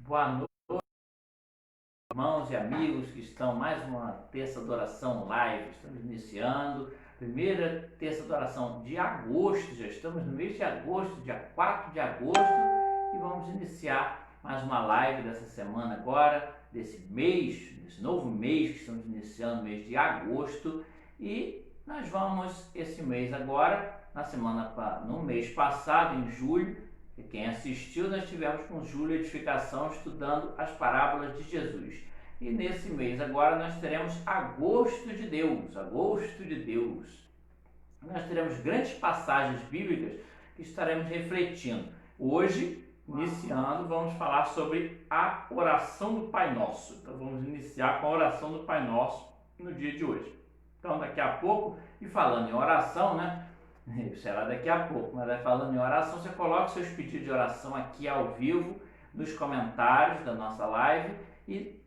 Boa noite, irmãos e amigos que estão mais uma terça de oração live. Estamos iniciando primeira terça de oração de agosto, já estamos no mês de agosto, dia 4 de agosto, e vamos iniciar mais uma live dessa semana agora, desse mês, desse novo mês que estamos iniciando, mês de agosto, e nós vamos esse mês agora, no mês passado, em julho. E quem assistiu, nós tivemos com Júlio Edificação estudando as parábolas de Jesus. E nesse mês agora nós teremos Agosto de Deus, Agosto de Deus. Nós teremos grandes passagens bíblicas que estaremos refletindo. Hoje, iniciando, vamos falar sobre a oração do Pai Nosso. Então vamos iniciar com a oração do Pai Nosso no dia de hoje. Então daqui a pouco, e falando em oração, né? Será daqui a pouco, mas falando em oração, você coloca seus pedidos de oração aqui ao vivo, nos comentários da nossa live, e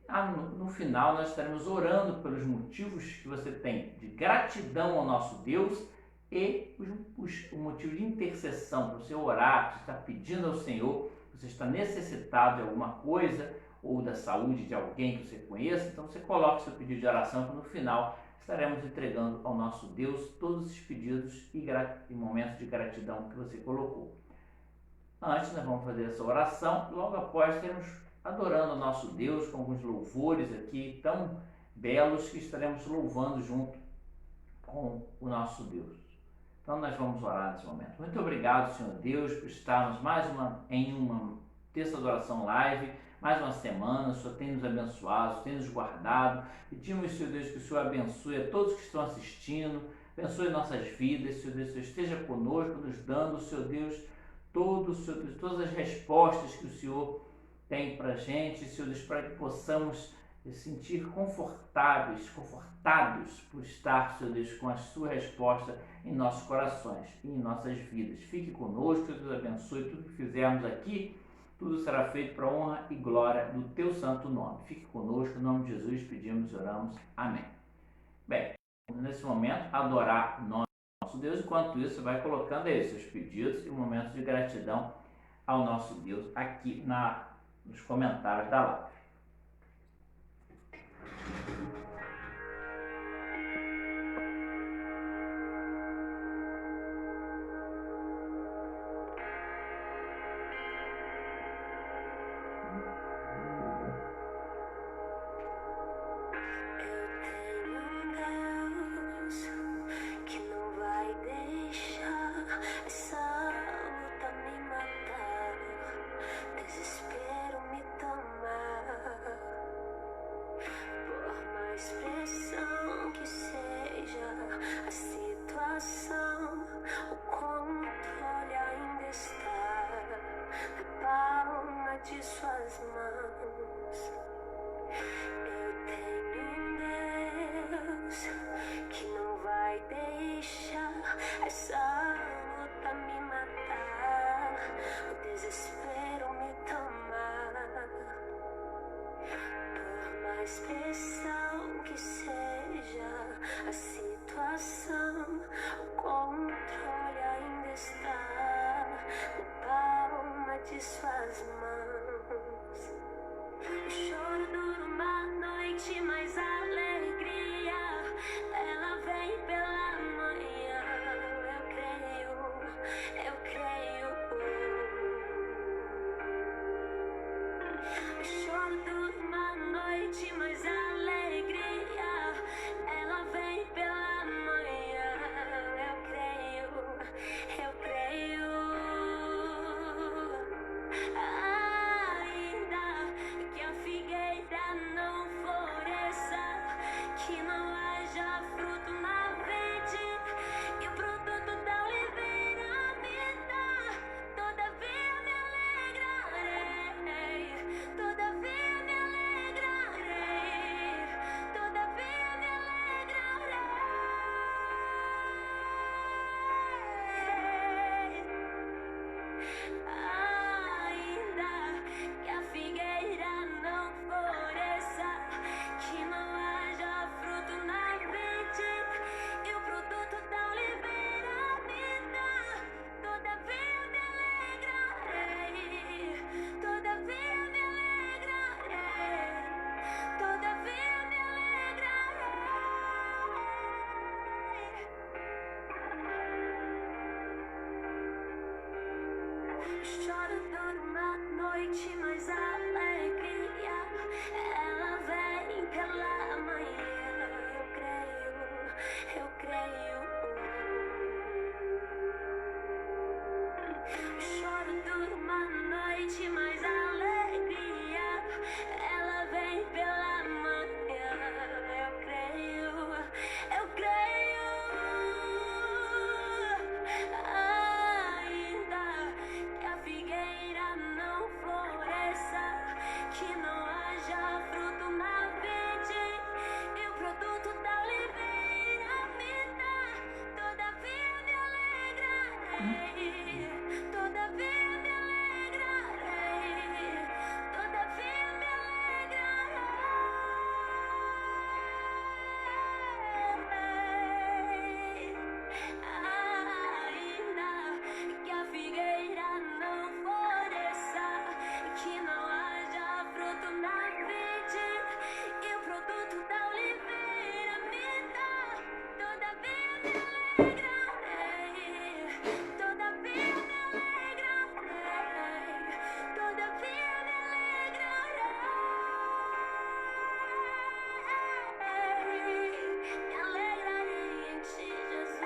no final nós estaremos orando pelos motivos que você tem de gratidão ao nosso Deus e o motivo de intercessão, para você orar, você está pedindo ao Senhor, você está necessitado de alguma coisa, ou da saúde de alguém que você conheça, então você coloca seu pedido de oração, que no final estaremos entregando ao nosso Deus todos esses pedidos e momentos de gratidão que você colocou. Antes nós vamos fazer essa oração, logo após teremos adorando ao nosso Deus com alguns louvores aqui tão belos que estaremos louvando junto com o nosso Deus. Então nós vamos orar nesse momento. Muito obrigado, Senhor Deus, por estarmos em uma terça de oração live, mais uma semana. O Senhor tem nos abençoado, o Senhor tem nos guardado. Pedimos, Senhor Deus, que o Senhor abençoe a todos que estão assistindo, abençoe nossas vidas, Senhor Deus, Senhor esteja conosco, nos dando, Senhor Deus, todas as respostas que o Senhor tem para a gente, Senhor Deus, para que possamos sentir confortados por estar, Senhor Deus, com a sua resposta em nossos corações e em nossas vidas. Fique conosco, Deus abençoe tudo que fizermos aqui. Tudo será feito para a honra e glória do teu santo nome. Fique conosco, em nome de Jesus, pedimos e oramos. Amém. Bem, nesse momento, adorar o nome do nosso Deus. Enquanto isso, você vai colocando aí seus pedidos e momentos de gratidão ao nosso Deus aqui nos comentários da live. De suas mãos, eu tenho um Deus que não vai deixar essa luta me matar, o desespero me tomar. Por mais pressão que seja a situação, o controle ainda está na palma de suas mãos. O choro dura uma noite, mas a alegria ela vem pela manhã. Eu creio. O choro dura uma noite, mas a alegria ela vem pela manhã. Eu creio. Ainda que a figueira não floresça, que não haja fruto na vide e o produto da oliveira me dá, todavia me alegrarei, todavia noite, mas a alegria ela vem pela manhã. Eu creio. O choro dura uma noite, mas a alegria ela vem pela manhã. Eu creio. Ainda que a figueira não floresça, que não haja fruto na vide, e o produto da oliveira me dá, todavia me alegrarei, todavia me alegrarei, todavia me alegrarei. Ainda que a figueira não floresça, que não haja fruto na vide, e o produto da oliveira me dá, todavia me alegrarei, todavia me alegrarei, todavia me alegrarei em ti, Jesus.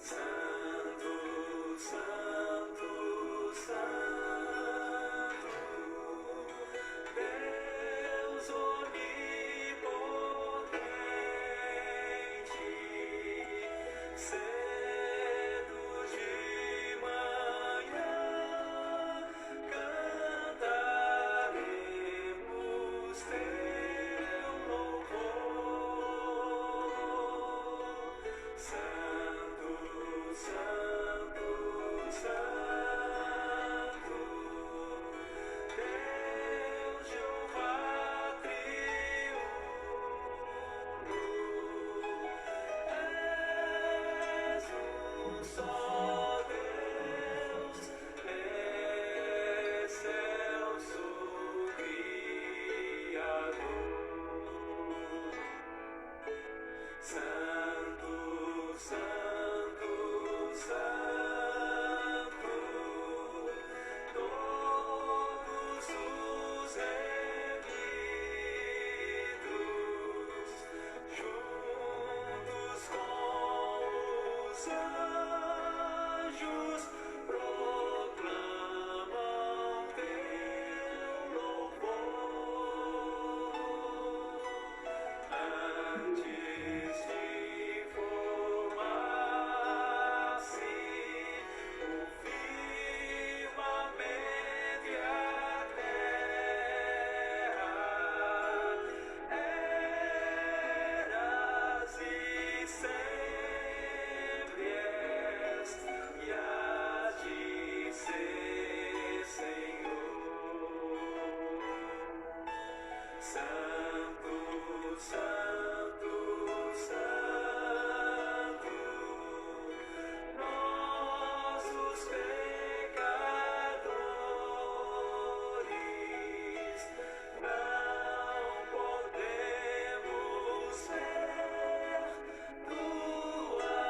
Santo, Santo, Santo, Deus onipotente, cedo de manhã cantaremos teu louvor. Santo, Santo, Santo, Deus Jeová triuno, és um só Deus, excelso Criador. Santo, Santo, Santo, todos os remidos, juntos com os anjos, proclamam teu louvor. Antes de formar-se o firmamento e a terra, eras e sempre és, e hás de ser, Senhor. Santo, Santo, Santo, nós os pecadores não podemos ver tua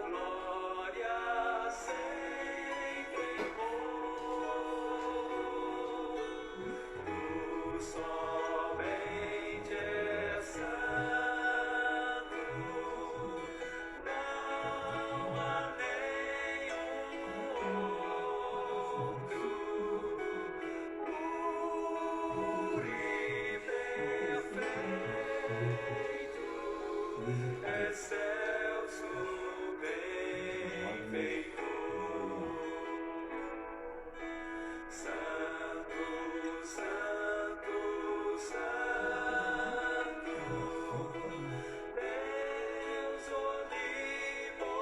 glória sem temor. Tu somente és santo, não há nenhum outro, puro e perfeito, excelso benfeitor. Santo, Santo, Santo, Deus onipotente,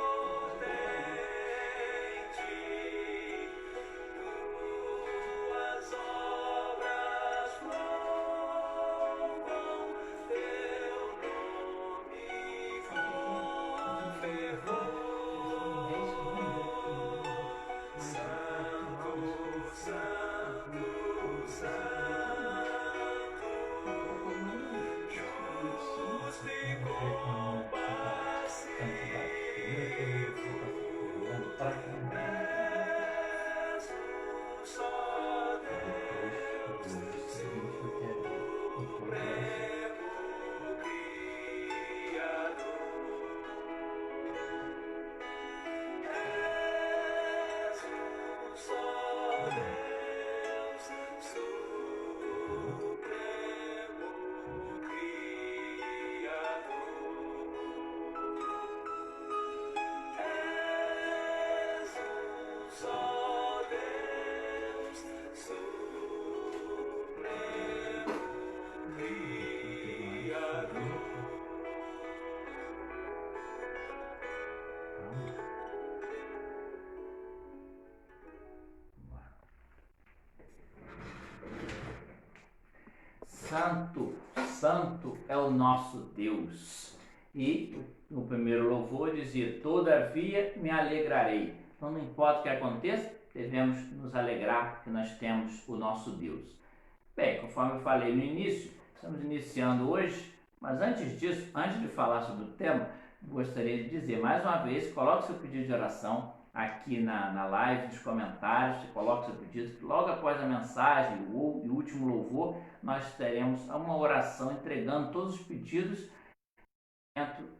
Santo, santo é o nosso Deus. E no primeiro louvor dizia: todavia me alegrarei. Então, não importa o que aconteça, devemos nos alegrar porque nós temos o nosso Deus. Bem, conforme eu falei no início, estamos iniciando hoje, mas antes disso, antes de falar sobre o tema, gostaria de dizer mais uma vez: coloque seu pedido de oração aqui na live, nos comentários, você coloca seu pedido, que logo após a mensagem e o último louvor, nós teremos uma oração entregando todos os pedidos,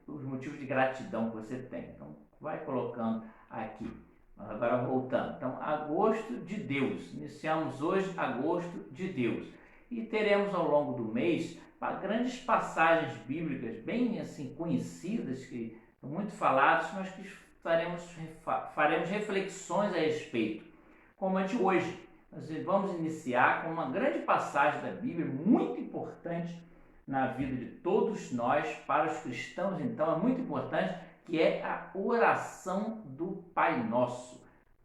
os motivos de gratidão que você tem. Então, vai colocando aqui. Agora voltando. Então, agosto de Deus. Iniciamos hoje agosto de Deus. E teremos ao longo do mês grandes passagens bíblicas bem assim conhecidas, que são muito faladas, mas que faremos reflexões a respeito. Como a de hoje. Nós vamos iniciar com uma grande passagem da Bíblia, muito importante na vida de todos nós, para os cristãos, então, é muito importante, que é a oração do Pai Nosso.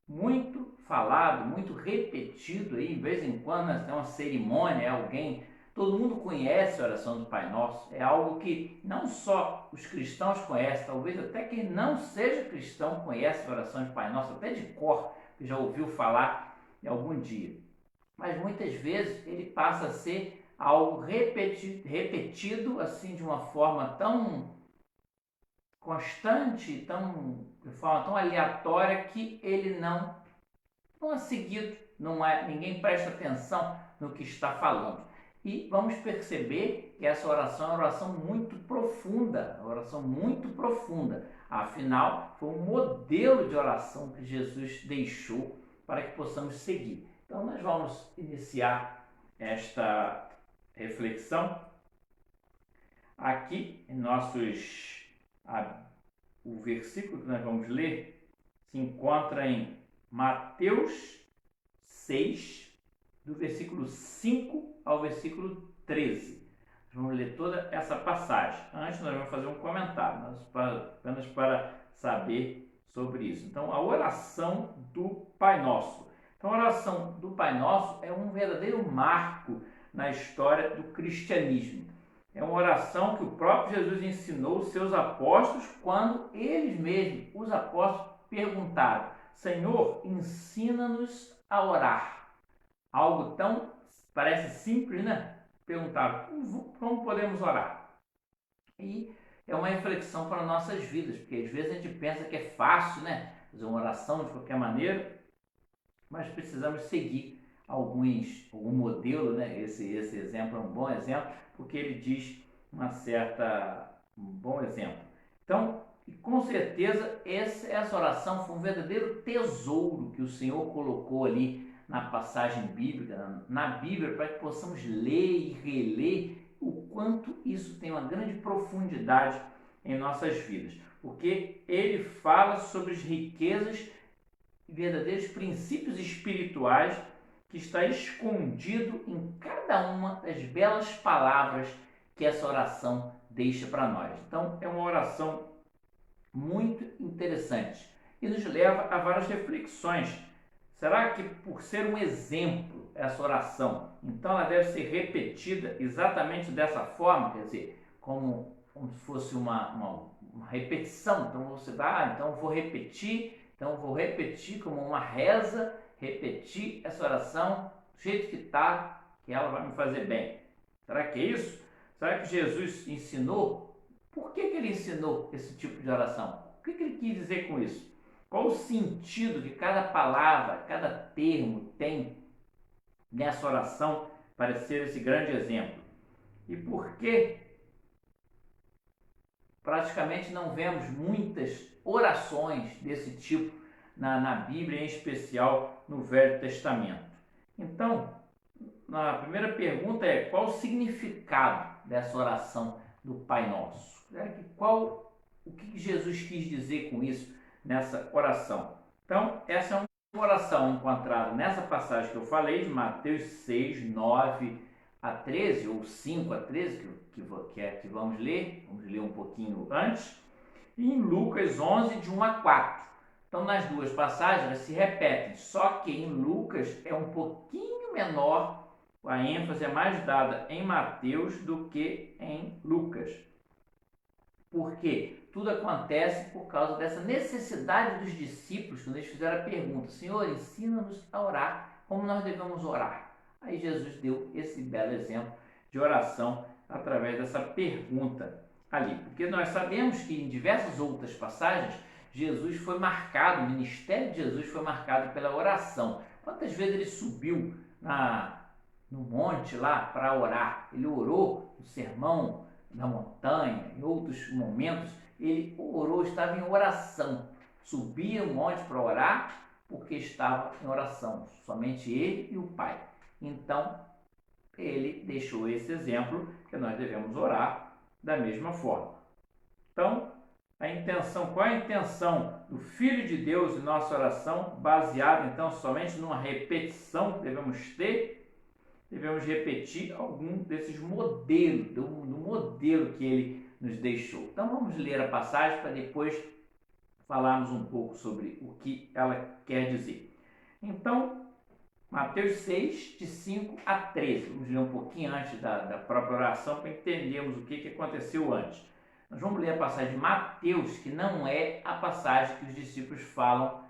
Muito falado, muito repetido, aí, de vez em quando nós temos uma cerimônia, todo mundo conhece a oração do Pai Nosso, é algo que não só os cristãos conhecem, talvez até quem não seja cristão conhece a oração do Pai Nosso, até de cor, que já ouviu falar em algum dia. Mas muitas vezes ele passa a ser algo repetido assim de uma forma tão constante, de forma tão aleatória, que ele não é seguido, ninguém presta atenção no que está falando. E vamos perceber que essa oração é uma oração muito profunda, Afinal, foi um modelo de oração que Jesus deixou para que possamos seguir. Então, nós vamos iniciar esta reflexão aqui em o versículo que nós vamos ler se encontra em Mateus 6, do versículo 5 ao versículo 13. Vamos ler toda essa passagem. Antes nós vamos fazer um comentário, apenas para saber sobre isso. Então, a oração do Pai Nosso. Então, a oração do Pai Nosso é um verdadeiro marco na história do cristianismo. É uma oração que o próprio Jesus ensinou os seus apóstolos quando eles mesmos, os apóstolos, perguntaram: Senhor, ensina-nos a orar. Algo tão, parece simples, né? Perguntaram: como podemos orar? E é uma reflexão para nossas vidas, porque às vezes a gente pensa que é fácil, né? Fazer uma oração de qualquer maneira, mas precisamos seguir algum modelo, né? Esse exemplo é um bom exemplo, porque ele diz um bom exemplo. Então, com certeza, essa oração foi um verdadeiro tesouro que o Senhor colocou ali na passagem bíblica, na Bíblia, para que possamos ler e reler o quanto isso tem uma grande profundidade em nossas vidas. Porque ele fala sobre as riquezas e verdadeiros princípios espirituais que está escondido em cada uma das belas palavras que essa oração deixa para nós. Então, é uma oração muito interessante e nos leva a várias reflexões. Será que, por ser um exemplo, essa oração, então ela deve ser repetida exatamente dessa forma, quer dizer, como se fosse uma repetição? Então você vai, então vou repetir como uma reza, repetir essa oração do jeito que está, que ela vai me fazer bem. Será que é isso? Será que Jesus ensinou? Por que ele ensinou esse tipo de oração? O que ele quis dizer com isso? Qual o sentido que cada palavra, cada termo tem nessa oração para ser esse grande exemplo? E por que praticamente não vemos muitas orações desse tipo na Bíblia, em especial no Velho Testamento. Então, a primeira pergunta é: qual o significado dessa oração do Pai Nosso? O que Jesus quis dizer com isso nessa oração? Então, essa é uma oração encontrada nessa passagem que eu falei, de Mateus 6, 9 a 13, ou 5 a 13, que vamos ler um pouquinho antes, e em Lucas 11, de 1 a 4. Então, nas duas passagens, elas se repetem, só que em Lucas é um pouquinho menor, a ênfase é mais dada em Mateus do que em Lucas. Por quê? Tudo acontece por causa dessa necessidade dos discípulos, quando eles fizeram a pergunta: Senhor, ensina-nos a orar, como nós devemos orar? Aí Jesus deu esse belo exemplo de oração através dessa pergunta ali. Porque nós sabemos que em diversas outras passagens, Jesus foi marcado, o ministério de Jesus foi marcado pela oração. Quantas vezes ele subiu no monte lá para orar? Ele orou no sermão na montanha, em outros momentos, ele orou, estava em oração. Subia o monte para orar porque estava em oração, somente ele e o Pai. Então, ele deixou esse exemplo que nós devemos orar da mesma forma. Então, qual é a intenção do Filho de Deus em nossa oração, baseada então somente numa repetição que devemos ter? Devemos repetir algum desses modelos, do modelo que ele nos deixou. Então vamos ler a passagem para depois falarmos um pouco sobre o que ela quer dizer. Então, Mateus 6, de 5 a 13. Vamos ler um pouquinho antes da própria oração para entendermos o que aconteceu antes. Nós vamos ler a passagem de Mateus, que não é a passagem que os discípulos falam.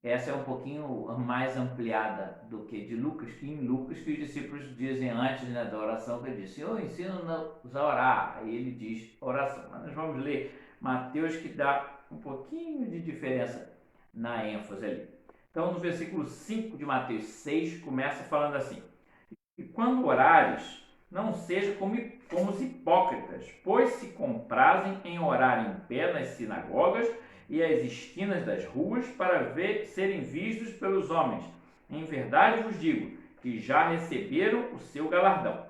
Essa é um pouquinho mais ampliada do que de Lucas, que em Lucas que os discípulos dizem antes, né, da oração, que ele diz: Senhor, ensina-nos a orar. Aí ele diz oração. Mas nós vamos ler Mateus, que dá um pouquinho de diferença na ênfase ali. Então, no versículo 5 de Mateus 6, começa falando assim: E quando orares, não seja como os hipócritas, pois se comprazem em orar em pé nas sinagogas e às esquinas das ruas para serem vistos pelos homens. Em verdade vos digo que já receberam o seu galardão.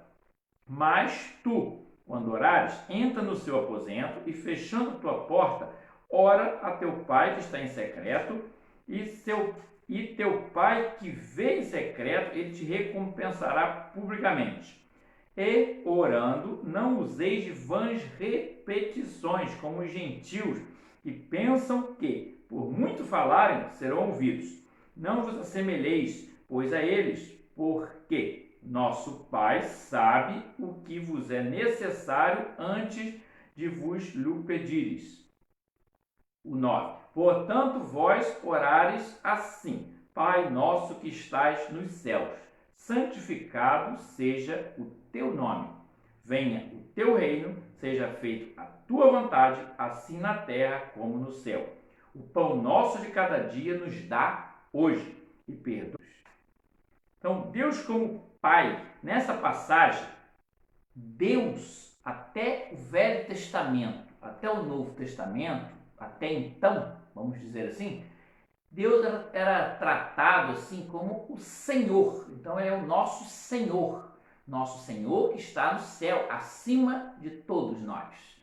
Mas tu, quando orares, entra no seu aposento e, fechando tua porta, ora a teu Pai que está em secreto, e teu Pai que vê em secreto, ele te recompensará publicamente. E, orando, não useis de vãs repetições, como os gentios, e pensam que, por muito falarem, serão ouvidos. Não vos assemelheis, pois, a eles, porque nosso Pai sabe o que vos é necessário antes de vos lhe pedires. O 9. Portanto, vós orares assim: Pai nosso que estais nos céus, santificado seja o teu nome. Venha o teu reino, seja feita a tua vontade, assim na terra como no céu. O pão nosso de cada dia nos dá hoje, e perdoa. Então, Deus como Pai, nessa passagem, Deus, até o Velho Testamento, até o Novo Testamento, até então, vamos dizer assim, Deus era tratado assim como o Senhor. Então, é o nosso Senhor que está no céu, acima de todos nós.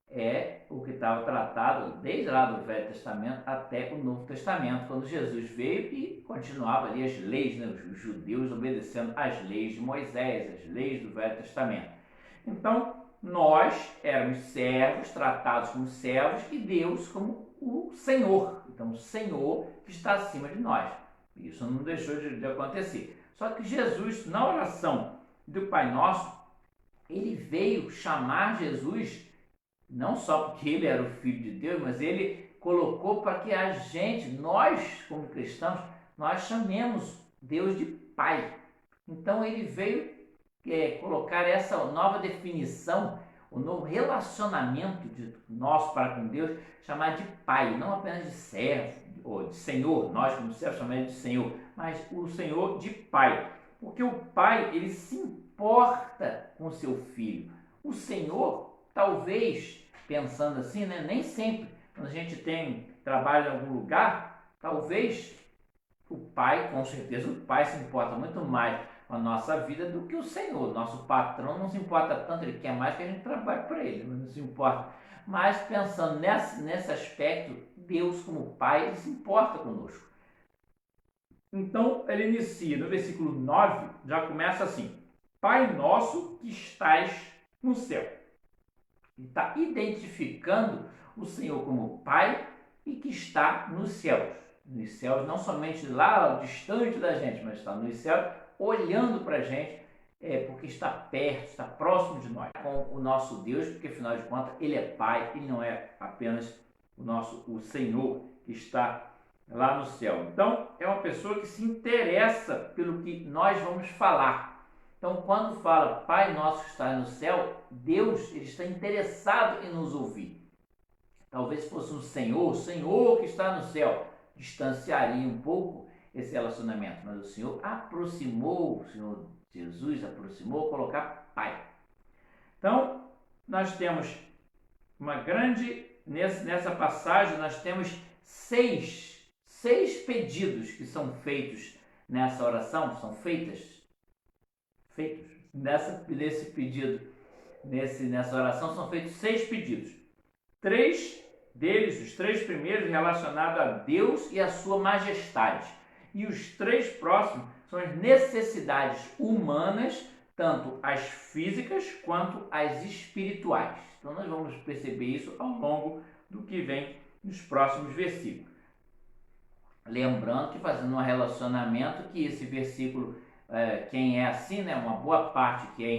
É o que estava tratado desde lá do Velho Testamento até o Novo Testamento, quando Jesus veio e continuava ali as leis, né? Os judeus obedecendo às leis de Moisés, as leis do Velho Testamento. Então, nós éramos servos, tratados como servos, e Deus como o Senhor. Então, o Senhor que está acima de nós. Isso não deixou de acontecer. Só que Jesus, na oração do Pai Nosso, ele veio chamar Jesus, não só porque ele era o Filho de Deus, mas ele colocou para que a gente, nós como cristãos, nós chamemos Deus de Pai. Então ele veio colocar essa nova definição, o novo relacionamento nosso para com Deus, chamar de Pai, não apenas de servo ou de Senhor, nós como servos chamamos de Senhor, mas o Senhor de Pai. Porque o Pai, ele se importa com o seu filho. O Senhor, talvez, pensando assim, né, nem sempre, quando a gente trabalha em algum lugar, Talvez o pai, com certeza, o pai se importa muito mais com a nossa vida do que o Senhor. Nosso patrão não se importa tanto, ele quer mais que a gente trabalhe para ele, mas não se importa. Mas pensando nesse aspecto, Deus como pai, ele se importa conosco. Então, ele inicia no versículo 9, já começa assim: Pai nosso que estás no céu. Ele está identificando o Senhor como Pai e que está nos céus. Nos céus, não somente lá distante da gente, mas está nos céus, olhando para a gente, porque está perto, está próximo de nós, com o nosso Deus, porque afinal de contas Ele é Pai, Ele não é apenas o Senhor que está lá no céu. Então, é uma pessoa que se interessa pelo que nós vamos falar. Então, quando fala Pai nosso que está no céu, Deus ele está interessado em nos ouvir. Talvez fosse um Senhor que está no céu, distanciaria um pouco esse relacionamento, mas o Senhor aproximou, o Senhor Jesus aproximou, colocar Pai. Então, nós temos nessa passagem, nós temos seis pedidos que são feitos nessa oração, são feitos nesse pedido, nessa oração, são feitos 6 pedidos. 3 deles, os 3 primeiros, relacionados a Deus e a sua majestade. E os 3 próximos são as necessidades humanas, tanto as físicas quanto as espirituais. Então nós vamos perceber isso ao longo do que vem nos próximos versículos. Lembrando que fazendo um relacionamento que esse versículo, quem é assim, né, uma boa parte que é em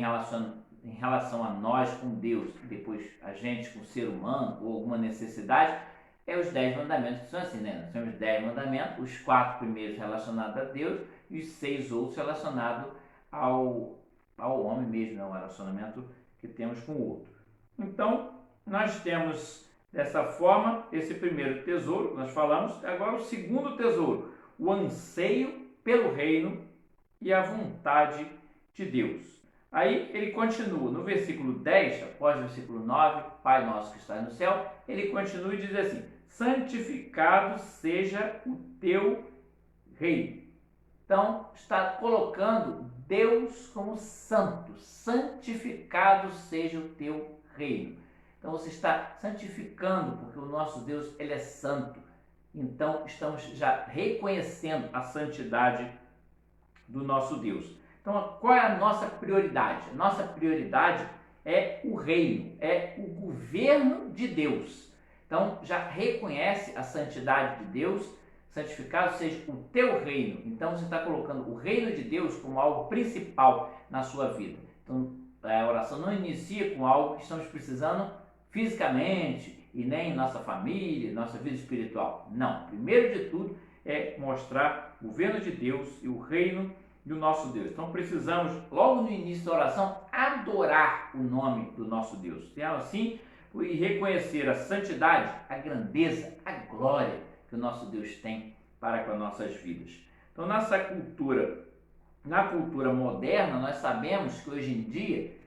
relação a nós com Deus, depois a gente com o ser humano ou alguma necessidade, é os 10 mandamentos que são assim, né? Nós temos 10 mandamentos, os 4 primeiros relacionados a Deus e os 6 outros relacionados ao homem mesmo, né? O relacionamento que temos com o outro. Então, nós temos dessa forma esse primeiro tesouro que nós falamos. Agora o segundo tesouro, o anseio pelo reino e a vontade de Deus. Aí ele continua no versículo 10, após o versículo 9, Pai nosso que está no céu, ele continua e diz assim: santificado seja o teu reino. Então está colocando Deus como santo, santificado seja o teu reino. Então você está santificando, porque o nosso Deus ele é santo. Então estamos já reconhecendo a santidade do nosso Deus. Então qual é a nossa prioridade? A nossa prioridade é o reino, é o governo de Deus. Então já reconhece a santidade de Deus, santificado seja o teu reino. Então você está colocando o reino de Deus como algo principal na sua vida. Então a oração não inicia com algo que estamos precisando fisicamente e nem nossa família, nossa vida espiritual. Não, primeiro de tudo é mostrar o governo de Deus e o reino do nosso Deus. Então precisamos, logo no início da oração, adorar o nome do nosso Deus. Então assim, e reconhecer a santidade, a grandeza, a glória que o nosso Deus tem para com as nossas vidas. Então na cultura moderna, nós sabemos que hoje em dia,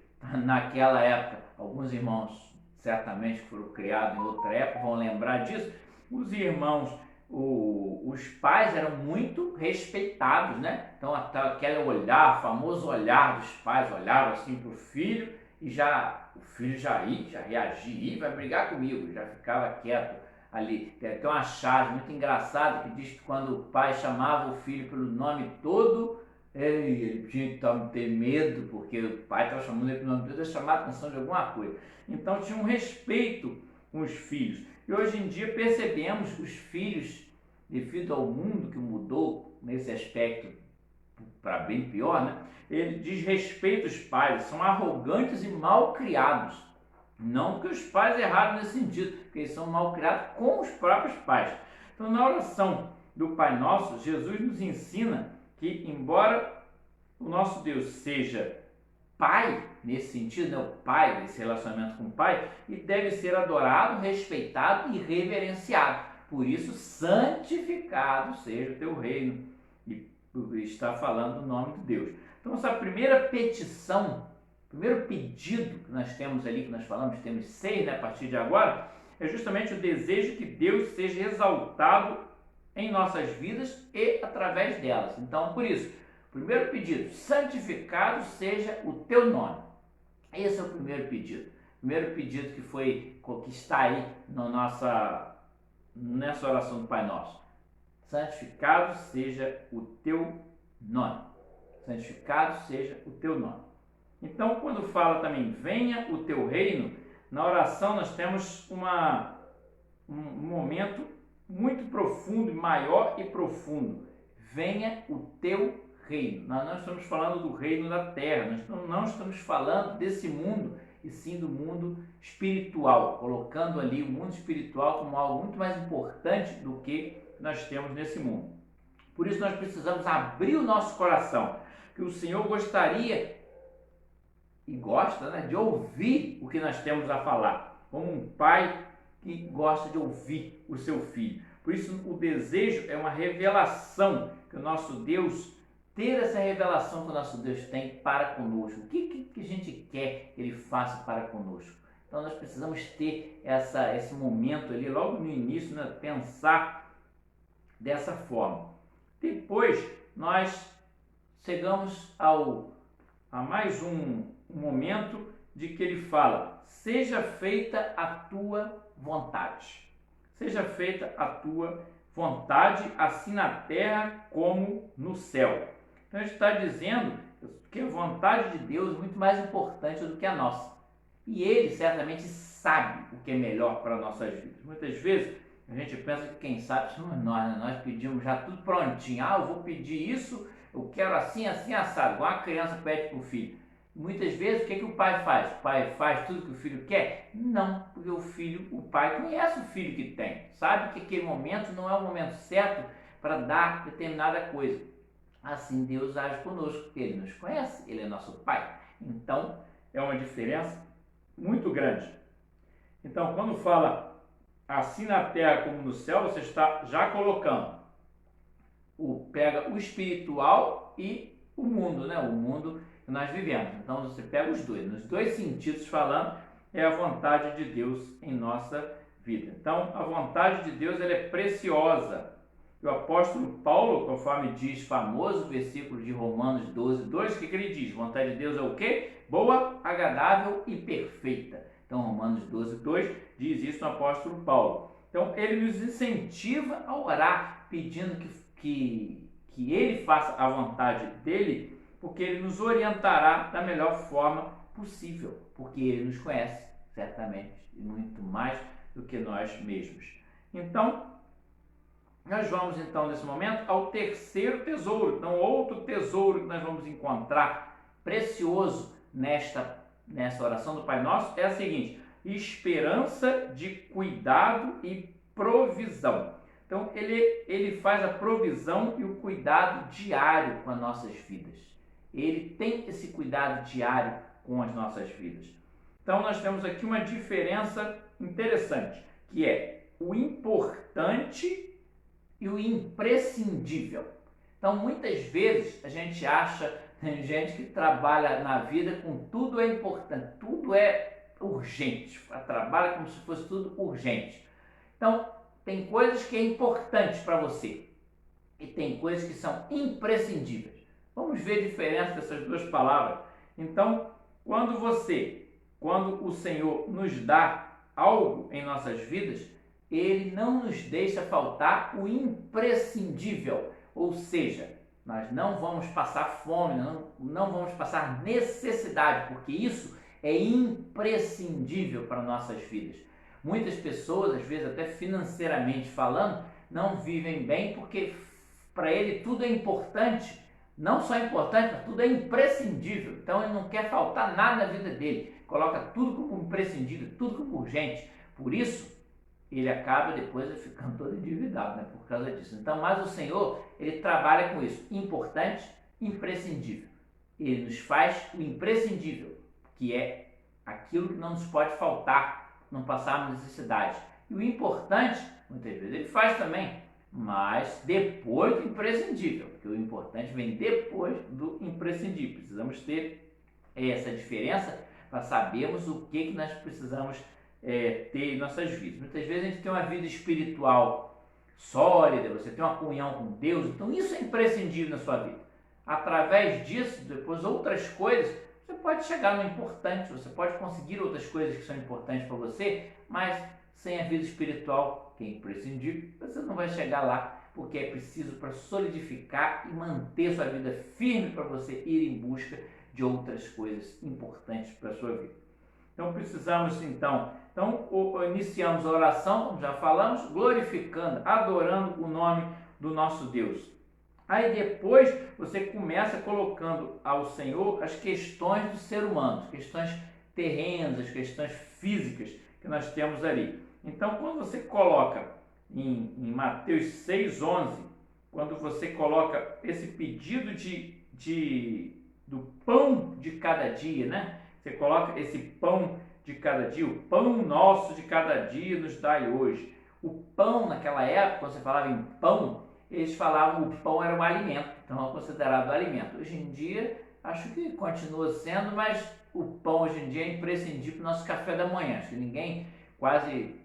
naquela época, alguns irmãos certamente que foram criados em outra época vão lembrar disso, os irmãos, os pais eram muito respeitados, né? Então aquele olhar, famoso olhar dos pais, olhavam assim para o filho e o filho já reagia, vai brigar comigo, já ficava quieto ali. Tem até uma charge muito engraçada que diz que quando o pai chamava o filho pelo nome todo, ele tinha que ter medo, porque o pai estava chamando ele pelo nome todo, ia chamar a atenção de alguma coisa. Então tinha um respeito com os filhos. E hoje em dia percebemos que os filhos, devido ao mundo que mudou nesse aspecto para bem pior, né? Ele desrespeita os pais, são arrogantes e mal criados. Não que os pais erraram nesse sentido, porque eles são mal criados com os próprios pais. Então na oração do Pai Nosso, Jesus nos ensina que, embora o nosso Deus seja Pai, nesse sentido, né, o Pai, esse relacionamento com o Pai, e deve ser adorado, respeitado e reverenciado. Por isso, santificado seja o teu reino. E está falando o nome de Deus. Então, essa primeira petição, primeiro pedido que nós temos ali, que nós falamos, temos 6, né, a partir de agora, é justamente o desejo que Deus seja exaltado em nossas vidas e através delas. Então, por isso, primeiro pedido, santificado seja o teu nome. Esse é o primeiro pedido. O primeiro pedido que está aí nessa oração do Pai Nosso. Santificado seja o teu nome. Santificado seja o teu nome. Então, quando fala também, venha o teu reino, na oração nós temos um momento muito profundo, maior e profundo. Venha o teu reino. Nós não estamos falando do reino da terra, nós não estamos falando desse mundo, e sim do mundo espiritual, colocando ali o mundo espiritual como algo muito mais importante do que nós temos nesse mundo. Por isso nós precisamos abrir o nosso coração, que o Senhor gostaria e gosta, né, de ouvir o que nós temos a falar, como um pai que gosta de ouvir o seu filho. Por isso o desejo é uma revelação que o nosso Deus, ter essa revelação que o nosso Deus tem para conosco. O que a gente quer que Ele faça para conosco? Então nós precisamos ter esse momento ali, logo no início, né, pensar dessa forma. Depois nós chegamos a mais um momento de que Ele fala, seja feita a tua vontade. Seja feita a tua vontade, assim na terra como no céu. Então, a gente está dizendo que a vontade de Deus é muito mais importante do que a nossa. E Ele certamente sabe o que é melhor para nossas vidas. Muitas vezes, a gente pensa que quem sabe somos nós, né? Nós pedimos já tudo prontinho. Eu vou pedir isso, eu quero assim, assim, assado. Igual a criança pede para o filho. Muitas vezes, o que o pai faz? O pai faz tudo que o filho quer? Não, porque o pai conhece o filho que tem. Sabe que aquele momento não é o momento certo para dar determinada coisa. Assim Deus age conosco, porque Ele nos conhece, Ele é nosso Pai. Então, é uma diferença muito grande. Então, quando fala assim na terra como no céu, você está já colocando, pega o espiritual e o mundo, né? O mundo que nós vivemos. Então, você pega os dois, nos dois sentidos falando, é a vontade de Deus em nossa vida. Então, a vontade de Deus ela é preciosa. O apóstolo Paulo, conforme diz famoso versículo de Romanos 12, 2, o que ele diz? Vontade de Deus é o quê? Boa, agradável e perfeita. Então, Romanos 12, 2 diz isso no apóstolo Paulo. Então, ele nos incentiva a orar, pedindo que ele faça a vontade dele, porque ele nos orientará da melhor forma possível, porque ele nos conhece, certamente, e muito mais do que nós mesmos. Então, nós vamos então nesse momento ao terceiro tesouro. Então, outro tesouro que nós vamos encontrar precioso nessa oração do Pai Nosso é a seguinte: esperança de cuidado e provisão. Então, ele faz a provisão e o cuidado diário com as nossas vidas. Ele tem esse cuidado diário com as nossas vidas. Então, nós temos aqui uma diferença interessante, que é o importante e o imprescindível. Então, muitas vezes, a gente acha, tem gente que trabalha na vida com tudo é importante, tudo é urgente, trabalha como se fosse tudo urgente. Então, tem coisas que é importante para você e tem coisas que são imprescindíveis. Vamos ver a diferença dessas duas palavras. Então, quando o Senhor nos dá algo em nossas vidas, Ele não nos deixa faltar o imprescindível, ou seja, nós não vamos passar fome, não vamos passar necessidade, porque isso é imprescindível para nossas vidas. Muitas pessoas, às vezes até financeiramente falando, não vivem bem porque para ele tudo é importante, não só importante, mas tudo é imprescindível. Então ele não quer faltar nada na vida dele, coloca tudo como imprescindível, tudo como urgente. Por isso, ele acaba depois ficando todo endividado, né, por causa disso. Então, mas o Senhor, Ele trabalha com isso, importante, imprescindível. Ele nos faz o imprescindível, que é aquilo que não nos pode faltar, não passarmos necessidade. E o importante, muitas vezes Ele faz também, mas depois do imprescindível, porque o importante vem depois do imprescindível. Precisamos ter essa diferença para sabermos o que nós precisamos ter em nossas vidas. Muitas vezes a gente tem uma vida espiritual sólida, você tem uma comunhão com Deus, então isso é imprescindível na sua vida. Através disso, depois outras coisas, você pode chegar no importante, você pode conseguir outras coisas que são importantes para você, mas sem a vida espiritual, que é imprescindível, você não vai chegar lá, porque é preciso para solidificar e manter sua vida firme para você ir em busca de outras coisas importantes para a sua vida. Então precisamos então iniciamos a oração, como já falamos, glorificando, adorando o nome do nosso Deus. Aí depois você começa colocando ao Senhor as questões do ser humano, as questões terrenas, as questões físicas que nós temos ali. Então quando você coloca em Mateus 6,11, quando você coloca esse pedido do pão de cada dia, né? Você coloca esse pão de cada dia, o pão nosso de cada dia nos dai hoje. O pão, naquela época, quando você falava em pão, eles falavam que o pão era um alimento, então é considerado alimento. Hoje em dia, acho que continua sendo, mas o pão hoje em dia é imprescindível para o nosso café da manhã. Acho que ninguém, quase,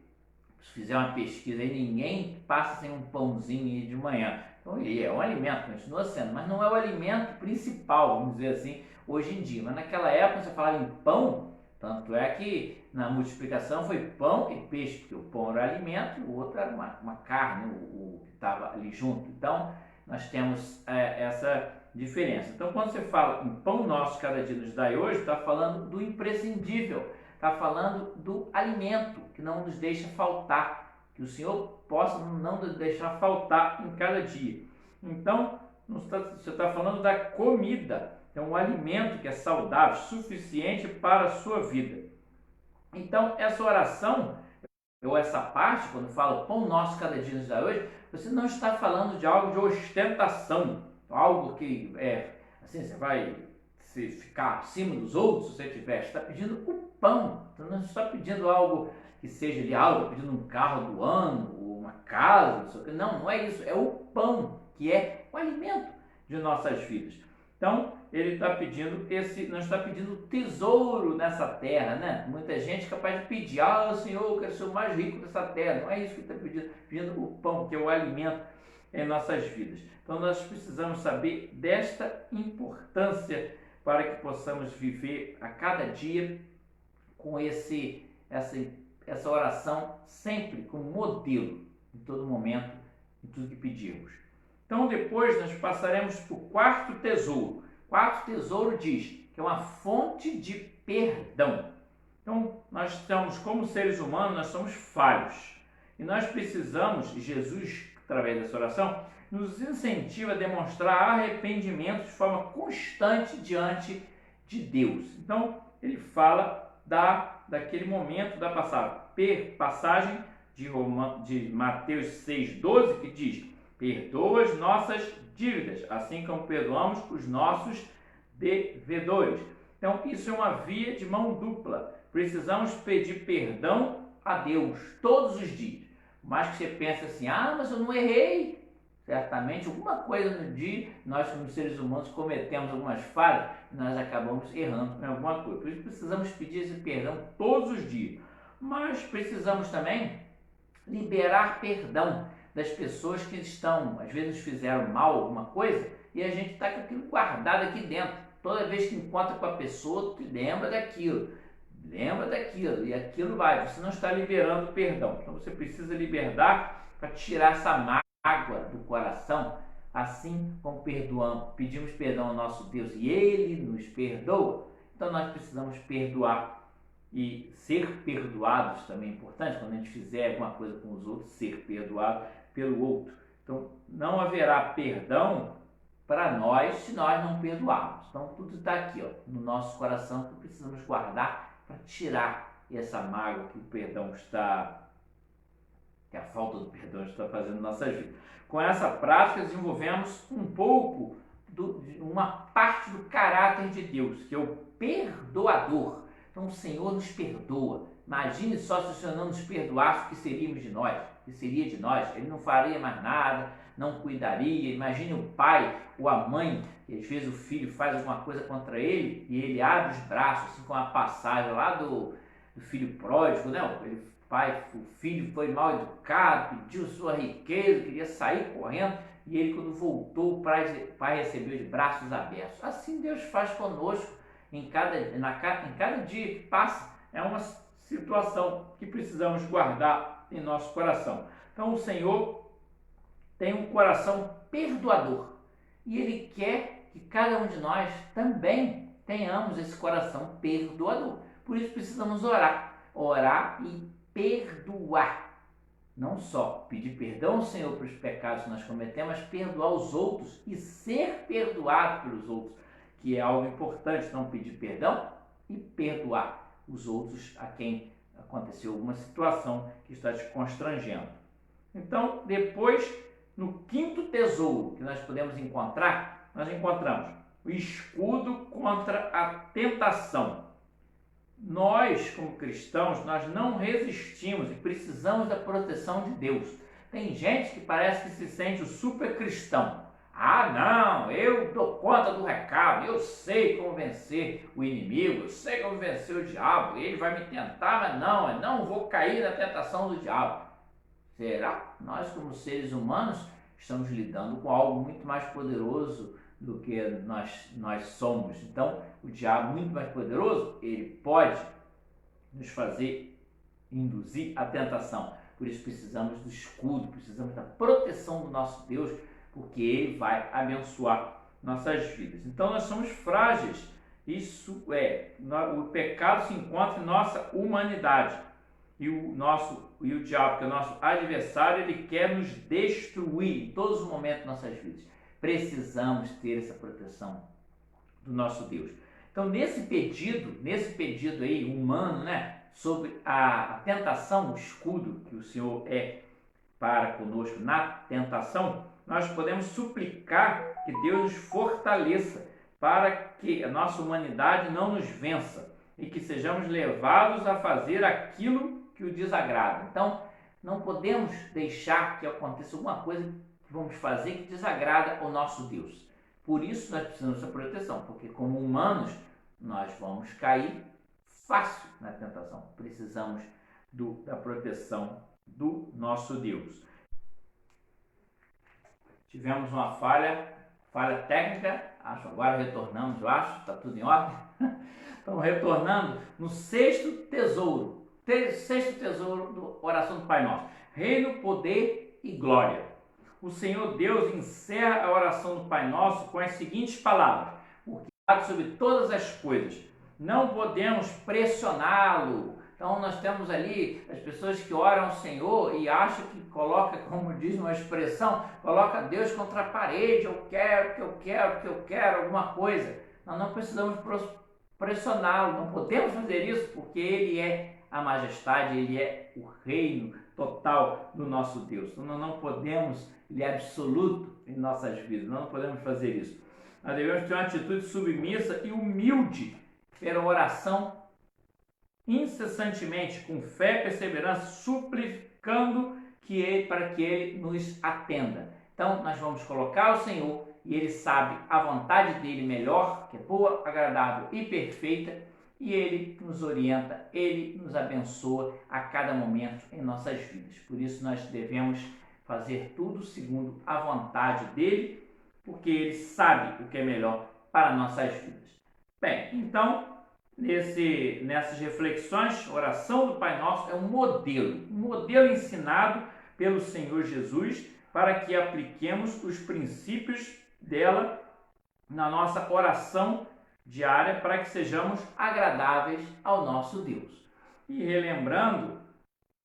se fizer uma pesquisa aí, ninguém passa sem um pãozinho de manhã. Então ele é um alimento, continua sendo, mas não é o alimento principal, vamos dizer assim, hoje em dia. Mas naquela época, você falava em pão, tanto é que na multiplicação foi pão e peixe, porque o pão era alimento e o outro era uma carne, o que estava ali junto. Então, nós temos essa diferença. Então, quando você fala em pão nosso cada dia nos dai hoje, está falando do imprescindível, está falando do alimento que não nos deixa faltar, que o Senhor possa não nos deixar faltar em cada dia. Então, você está falando da comida, é um alimento que é saudável, suficiente para a sua vida. Então, essa oração, ou essa parte, quando fala pão nosso cada dia nos dá hoje, você não está falando de algo de ostentação, algo que assim, você vai ficar acima dos outros se você tiver. Você está pedindo o pão, você não está pedindo algo que seja de algo, está pedindo um carro do ano, ou uma casa, não é isso, é o pão, que é o alimento de nossas vidas. Então, ele está pedindo não está pedindo tesouro nessa terra, né? Muita gente é capaz de pedir, Senhor, eu quero ser o mais rico dessa terra. Não é isso que ele está pedindo o pão, que é o alimento em nossas vidas. Então, nós precisamos saber desta importância para que possamos viver a cada dia com essa oração sempre como modelo, em todo momento, em tudo que pedirmos. Então, depois nós passaremos para o quarto tesouro. O quarto tesouro diz que é uma fonte de perdão. Então, nós estamos, como seres humanos, nós somos falhos. E nós precisamos, Jesus, através dessa oração, nos incentiva a demonstrar arrependimento de forma constante diante de Deus. Então, ele fala daquele momento da passagem de Mateus 6,12, que diz: perdoa as nossas dívidas, assim como perdoamos os nossos devedores. Então, isso é uma via de mão dupla. Precisamos pedir perdão a Deus todos os dias. Mas que você pense assim, mas eu não errei. Certamente, alguma coisa no dia, nós como seres humanos cometemos algumas falhas e nós acabamos errando em alguma coisa. Por isso, precisamos pedir esse perdão todos os dias. Mas precisamos também liberar perdão das pessoas que estão, às vezes, fizeram mal alguma coisa e a gente está com aquilo guardado aqui dentro. Toda vez que encontra com a pessoa, tu lembra daquilo e aquilo vai. Você não está liberando perdão. Então você precisa liberar para tirar essa mágoa do coração, assim como pedimos perdão ao nosso Deus e Ele nos perdoa. Então nós precisamos perdoar. E ser perdoados também é importante, quando a gente fizer alguma coisa com os outros, ser perdoado pelo outro. Então, não haverá perdão para nós se nós não perdoarmos. Então, tudo está aqui, no nosso coração, que precisamos guardar para tirar essa mágoa que o perdão que a falta do perdão está fazendo na nossa vida. Com essa prática, desenvolvemos um pouco uma parte do caráter de Deus, que é o perdoador. Então o Senhor nos perdoa. Imagine só se o Senhor não nos perdoasse, o que seríamos de nós? O que seria de nós? Ele não faria mais nada, não cuidaria. Imagine o pai ou a mãe, que às vezes o filho faz alguma coisa contra ele e ele abre os braços, assim como a passagem lá do filho pródigo, né? Ele o filho foi mal educado, pediu sua riqueza, queria sair correndo, e ele, quando voltou, o pai recebeu de braços abertos. Assim Deus faz conosco em cada dia que passa. É uma situação que precisamos guardar em nosso coração. Então o Senhor tem um coração perdoador e Ele quer que cada um de nós também tenhamos esse coração perdoador. Por isso precisamos orar e perdoar. Não só pedir perdão ao Senhor pelos pecados que nós cometemos, mas perdoar os outros e ser perdoado pelos outros, que é algo importante. Não pedir perdão e perdoar os outros a quem aconteceu alguma situação que está te constrangendo. Então, depois, no quinto tesouro que nós podemos encontrar, nós encontramos o escudo contra a tentação. Nós, como cristãos, nós não resistimos e precisamos da proteção de Deus. Tem gente que parece que se sente o super cristão. Ah, não, eu dou conta do recado, eu sei como vencer o inimigo, eu sei como vencer o diabo, ele vai me tentar, mas não, eu não vou cair na tentação do diabo. Será? Nós, como seres humanos, estamos lidando com algo muito mais poderoso do que nós somos. Então, o diabo, muito mais poderoso, ele pode nos fazer induzir à tentação. Por isso precisamos do escudo, precisamos da proteção do nosso Deus, porque Ele vai abençoar nossas vidas. Então nós somos frágeis. Isso o pecado se encontra em nossa humanidade. E o diabo, que é o nosso adversário, ele quer nos destruir em todos os momentos de nossas vidas. Precisamos ter essa proteção do nosso Deus. Então, nesse pedido aí humano, sobre a tentação, o escudo que o Senhor é para conosco na tentação, nós podemos suplicar que Deus nos fortaleça para que a nossa humanidade não nos vença e que sejamos levados a fazer aquilo que o desagrada. Então, não podemos deixar que aconteça alguma coisa que vamos fazer que desagrada ao nosso Deus. Por isso nós precisamos dessa proteção, porque como humanos nós vamos cair fácil na tentação. Precisamos da proteção do nosso Deus. Tivemos uma falha técnica, agora retornamos, está tudo em ordem. Então, retornando no sexto tesouro do oração do Pai Nosso: reino, poder e glória. O Senhor Deus encerra a oração do Pai Nosso com as seguintes palavras: porque sobre todas as coisas não podemos pressioná-lo. Então nós temos ali as pessoas que oram ao Senhor e acham que coloca, como diz uma expressão, coloca Deus contra a parede, eu quero alguma coisa. Nós não precisamos pressioná-lo, não podemos fazer isso, porque Ele é a majestade, Ele é o reino total do nosso Deus. Então nós não podemos, Ele é absoluto em nossas vidas, nós não podemos fazer isso. Nós devemos ter uma atitude submissa e humilde pela oração incessantemente, com fé e perseverança, suplicando para que Ele nos atenda. Então, nós vamos colocar o Senhor e Ele sabe a vontade dEle melhor, que é boa, agradável e perfeita, e Ele nos orienta, Ele nos abençoa a cada momento em nossas vidas. Por isso, nós devemos fazer tudo segundo a vontade dEle, porque Ele sabe o que é melhor para nossas vidas. Bem, então, nessas reflexões, a oração do Pai Nosso é um modelo ensinado pelo Senhor Jesus para que apliquemos os princípios dela na nossa oração diária para que sejamos agradáveis ao nosso Deus. E relembrando,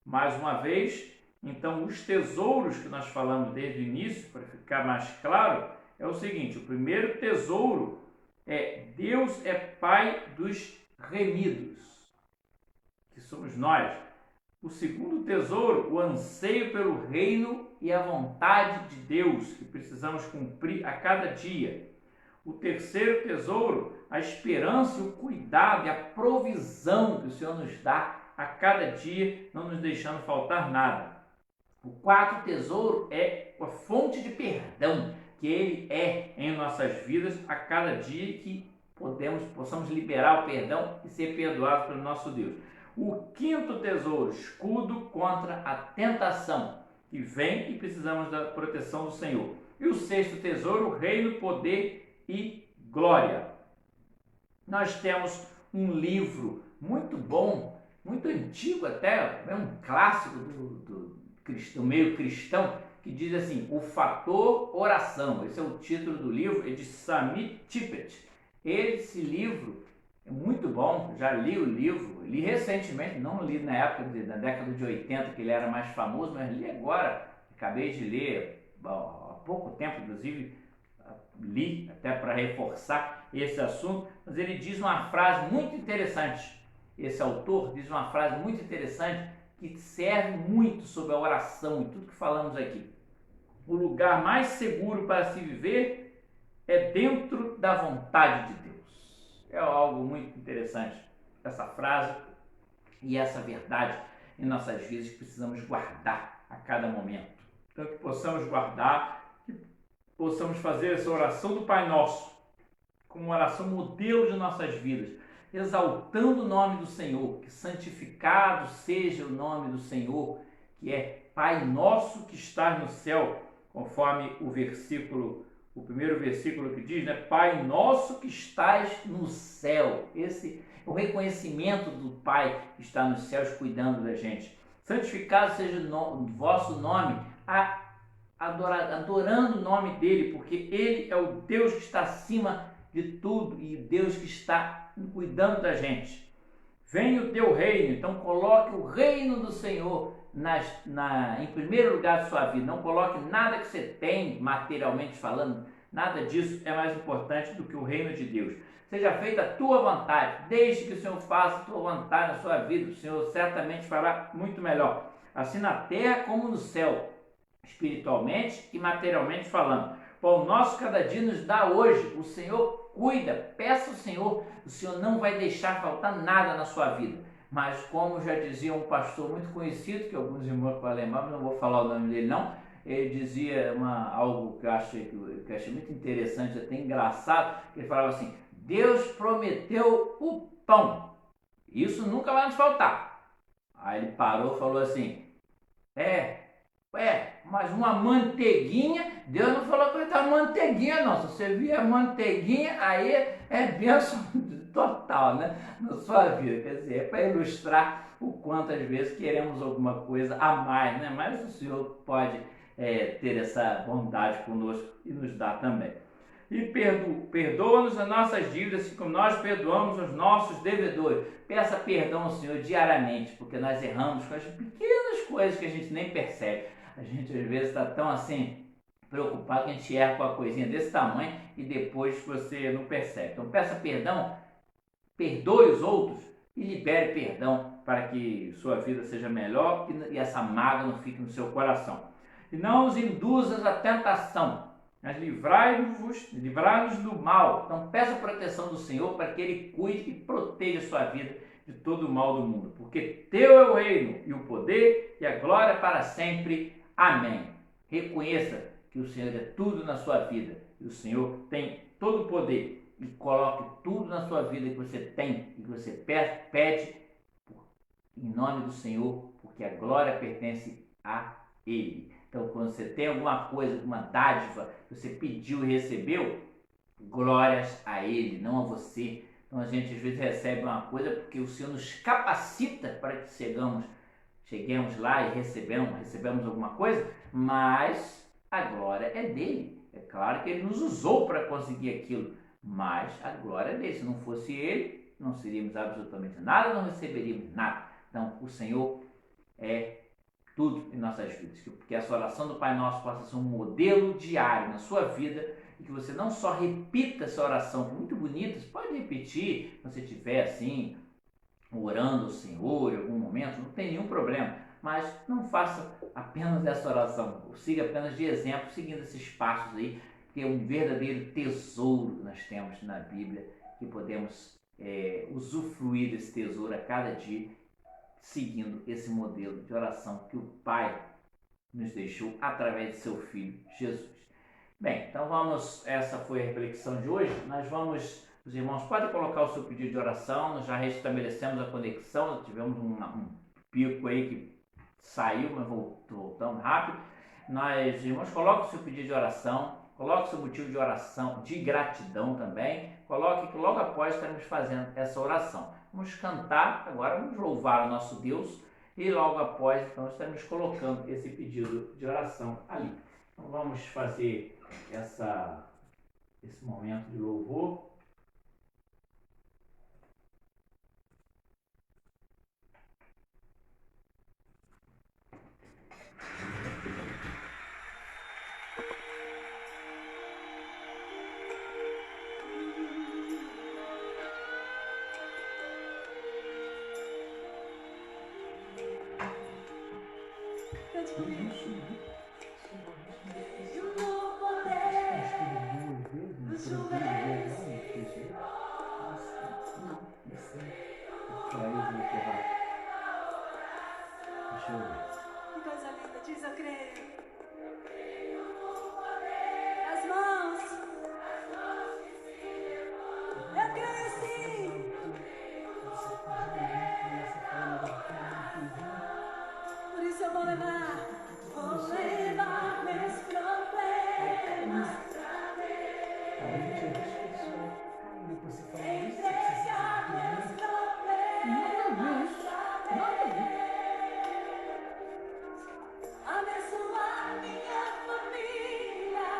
mais uma vez, então os tesouros que nós falamos desde o início, para ficar mais claro, é o seguinte: o primeiro tesouro é Deus é Pai dos remidos, que somos nós. O segundo tesouro, o anseio pelo reino e a vontade de Deus, que precisamos cumprir a cada dia. O terceiro tesouro, a esperança e o cuidado e a provisão que o Senhor nos dá a cada dia, não nos deixando faltar nada. O quarto tesouro é a fonte de perdão, que Ele é em nossas vidas a cada dia, que possamos liberar o perdão e ser perdoados pelo nosso Deus. O quinto tesouro, escudo contra a tentação, que vem e precisamos da proteção do Senhor. E o sexto tesouro, reino, poder e glória. Nós temos um livro muito bom, muito antigo até, é um clássico do meio cristão, que diz assim, o fator oração. Esse é o título do livro, é de Sami Tippett. Esse livro é muito bom, já li o livro, li recentemente, não li na época, na década de 80, que ele era mais famoso, mas li agora, acabei de ler há pouco tempo, inclusive li até para reforçar esse assunto, mas ele diz uma frase muito interessante, esse autor diz uma frase muito interessante que serve muito sobre a oração e tudo que falamos aqui. O lugar mais seguro para se viver é dentro da vontade de Deus. É algo muito interessante essa frase e essa verdade em nossas vidas que precisamos guardar a cada momento. Então que possamos guardar, que possamos fazer essa oração do Pai Nosso como uma oração modelo de nossas vidas, exaltando o nome do Senhor, que santificado seja o nome do Senhor, que é Pai Nosso que estás no céu, conforme o primeiro versículo que diz, né? Pai Nosso que estás no céu. Esse é o reconhecimento do Pai que está nos céus cuidando da gente. Santificado seja o vosso nome, adorando o nome dele, porque ele é o Deus que está acima de tudo e Deus que está cuidando da gente. Venha o teu reino, então coloque o reino do Senhor em primeiro lugar da sua vida. Não coloque nada que você tem, materialmente falando, nada disso é mais importante do que o reino de Deus. Seja feita a tua vontade, deixe que o Senhor faça a tua vontade na sua vida, o Senhor certamente fará muito melhor, assim na terra como no céu, espiritualmente e materialmente falando. Pão nosso cada dia nos dá hoje, o Senhor cuida, peça ao Senhor, o Senhor não vai deixar faltar nada na sua vida. Mas como já dizia um pastor muito conhecido, que alguns irmãos podem lembrar, mas não vou falar o nome dele não, ele dizia algo que eu achei muito interessante, até engraçado, ele falava assim, Deus prometeu o pão, isso nunca vai nos faltar. Aí ele parou e falou assim, mas uma manteiguinha, Deus não falou que vai dar manteiguinha não, se você vier manteiguinha, aí é bênção total, né, na sua vida, quer dizer, é para ilustrar o quanto às vezes queremos alguma coisa a mais, né, mas o Senhor pode ter essa bondade conosco e nos dar também. E perdoa-nos as nossas dívidas, assim como nós perdoamos os nossos devedores. Peça perdão ao Senhor diariamente, porque nós erramos com as pequenas coisas que a gente nem percebe. A gente às vezes está tão assim preocupado que a gente erra com a coisinha desse tamanho e depois você não percebe. Então peça perdão, perdoe os outros e libere perdão para que sua vida seja melhor e essa mágoa não fique no seu coração. E não os induzas à tentação, mas livrai-nos do mal. Então peça a proteção do Senhor para que Ele cuide e proteja a sua vida de todo o mal do mundo. Porque teu é o reino e o poder e a glória para sempre. Amém. Reconheça que o Senhor é tudo na sua vida. E o Senhor tem todo o poder. E coloque tudo na sua vida que você tem e que você pede em nome do Senhor, porque a glória pertence a Ele. Então, quando você tem alguma coisa, alguma dádiva que você pediu e recebeu, glórias a Ele, não a você. Então, a gente às vezes recebe uma coisa porque o Senhor nos capacita para que cheguemos lá e recebemos alguma coisa, mas a glória é dele. É claro que Ele nos usou para conseguir aquilo, mas a glória é dele. Se não fosse Ele, não seríamos absolutamente nada, não receberíamos nada. Então, o Senhor é tudo em nossas vidas, que essa oração do Pai Nosso possa ser um modelo diário na sua vida e que você não só repita essa oração, que é muito bonita, você pode repetir quando você estiver assim, orando ao Senhor em algum momento, não tem nenhum problema, mas não faça apenas essa oração, siga apenas de exemplo, seguindo esses passos aí, porque é um verdadeiro tesouro que nós temos na Bíblia, que podemos usufruir desse tesouro a cada dia, seguindo esse modelo de oração que o Pai nos deixou através de seu Filho Jesus. Bem, então essa foi a reflexão de hoje. Nós vamos Os irmãos podem colocar o seu pedido de oração, nós já restabelecemos a conexão, tivemos um pico aí que saiu, mas voltamos rápido. Os irmãos colocam o seu pedido de oração, coloque o seu motivo de oração, de gratidão também, coloque que logo após estaremos fazendo essa oração. Vamos cantar agora, vamos louvar o nosso Deus e logo após então estaremos colocando esse pedido de oração ali. Então vamos fazer esse momento de louvor. Deixa eu ver. Que coisa linda, diz eu creio. As mãos. Eu creio sim. Por isso eu vou levar meus problemas pra Deus. Entregar meus problemas pra Deus. Abençoar minha família,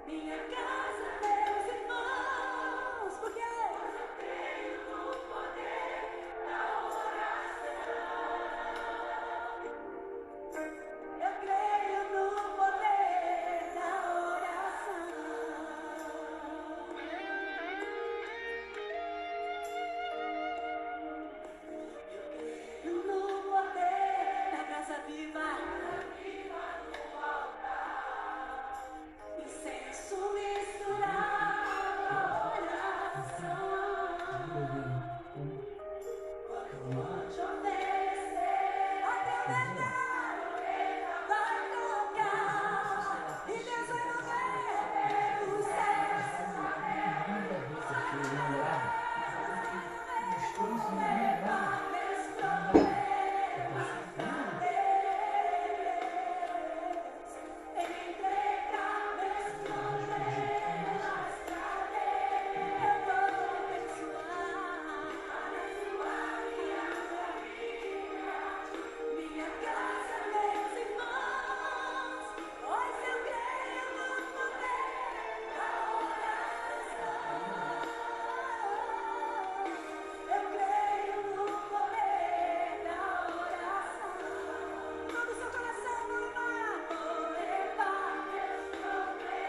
minha casa, meus irmãos, porque eu creio no poder da oração. Eu creio no poder da oração. No poder da graça viva. Incenso misturar oração. Vou te oferecer a teu altar, vai tocar e Deus vai mover os céus. Levar meus problemas pra Deus. Entregar meus problemas pra Deus. Eu vou abençoar minha casa, meus irmãos, pois eu creio no poder da oração. Eu creio no poder da oração. Todo o seu coração vou levar meus problemas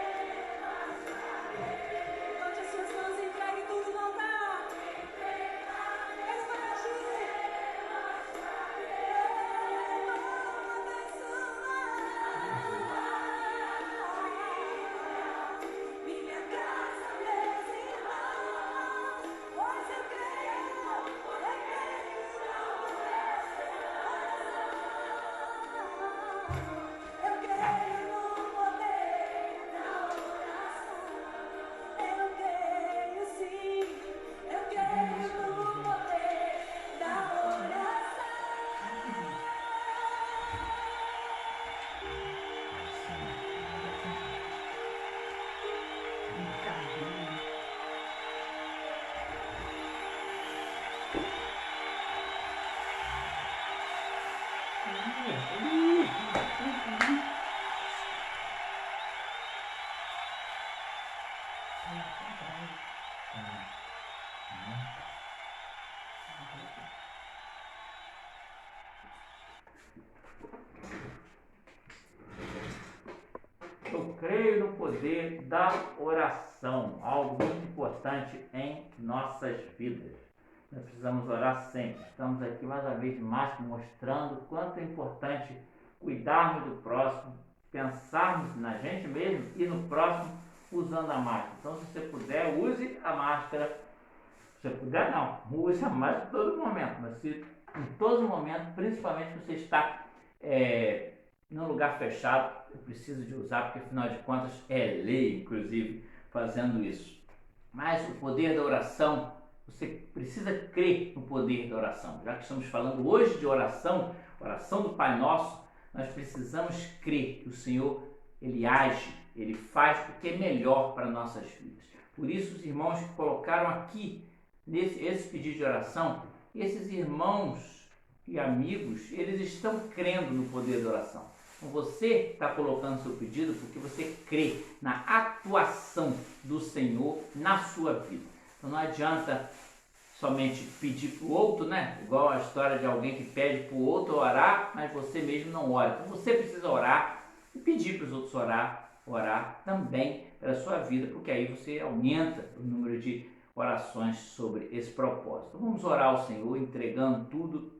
pra Deus. Bote as suas mãos e entregue tudo no altar. Ele vai agir. Minha casa, meus irmãos, pois eu creio no poder da oração. Eu creio no poder da oração. Eu creio sim, eu creio no poder da oração. Eu creio no poder da oração, algo muito importante em nossas vidas. Nós precisamos orar sempre. Estamos aqui mais uma vez mais mostrando o quanto é importante cuidarmos do próximo, pensarmos na gente mesmo e no próximo usando a máscara. Então, se você puder, use a máscara. Se você puder, não. Use a máscara em todo momento. Mas se em todo momento, principalmente se você está num lugar fechado, eu preciso de usar, porque afinal de contas é lei, inclusive, fazendo isso. Mas o poder da oração, você precisa crer no poder da oração. Já que estamos falando hoje de oração, oração do Pai Nosso, nós precisamos crer que o Senhor, Ele age, Ele faz o que é melhor para nossas vidas. Por isso, os irmãos que colocaram aqui, esse pedido de oração, esses irmãos e amigos, eles estão crendo no poder da oração. Então você está colocando seu pedido porque você crê na atuação do Senhor na sua vida. Então não adianta somente pedir para o outro, né? Igual a história de alguém que pede para o outro orar, mas você mesmo não ora. Então você precisa orar e pedir para os outros orar também pela sua vida, porque aí você aumenta o número de orações sobre esse propósito. Então vamos orar ao Senhor, entregando tudo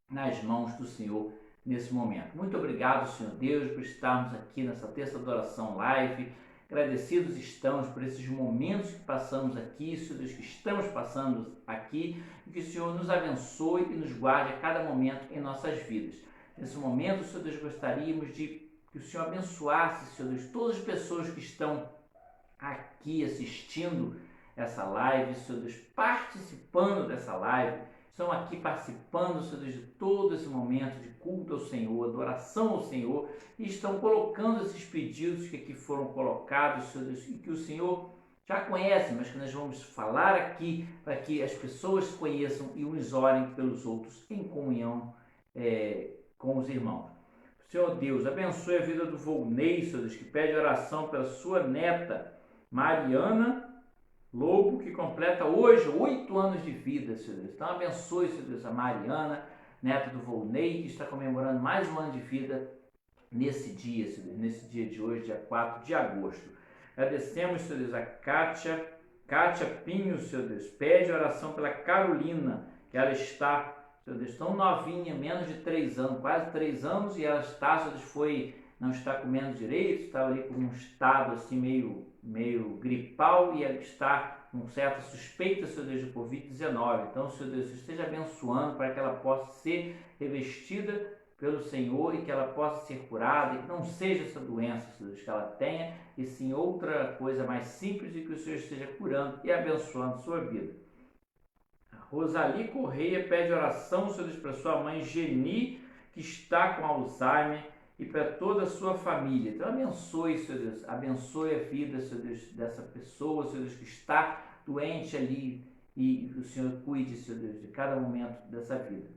nas mãos do Senhor nesse momento. Muito obrigado, Senhor Deus, por estarmos aqui nessa terça de oração live. Agradecidos estamos por esses momentos que passamos aqui, Senhor Deus, que estamos passando aqui, e que o Senhor nos abençoe e nos guarde a cada momento em nossas vidas. Nesse momento, Senhor Deus, gostaríamos de que o Senhor abençoasse, Senhor Deus, todas as pessoas que estão aqui assistindo essa live, Senhor Deus, participando dessa live, estão aqui participando, Senhor Deus, de todo esse momento de culto ao Senhor, adoração ao Senhor, e estão colocando esses pedidos que aqui foram colocados, Senhor Deus, e que o Senhor já conhece, mas que nós vamos falar aqui para que as pessoas conheçam e uns orem pelos outros em comunhão com os irmãos. Senhor Deus, abençoe a vida do Volney, Senhor Deus, que pede oração pela sua neta, Mariana Lobo, que completa hoje 8 anos de vida, Senhor Deus. Então abençoe, Senhor Deus, a Mariana, neta do Volney, que está comemorando mais um ano de vida nesse dia, Senhor Deus, nesse dia de hoje, dia 4 de agosto. Agradecemos, Senhor Deus, a Kátia Pinho, Senhor Deus. Pede oração pela Carolina, que ela está, Senhor Deus, tão novinha, menos de 3 anos, quase 3 anos, e ela está, Senhor Deus, não está comendo direito, está ali com um estado assim meio gripal, e ela está com certa suspeita, Senhor Deus, de Covid-19. Então, Senhor Deus, esteja abençoando para que ela possa ser revestida pelo Senhor e que ela possa ser curada, e que não seja essa doença, Senhor Deus, que ela tenha, e sim outra coisa mais simples, e que o Senhor esteja curando e abençoando a sua vida. A Rosali Correia pede oração, Senhor Deus, para sua mãe Geni, que está com Alzheimer, e para toda a sua família. Então abençoe, Senhor Deus, abençoe a vida, Senhor Deus, dessa pessoa, Senhor Deus, que está doente ali, e o Senhor cuide, Senhor Deus, de cada momento dessa vida.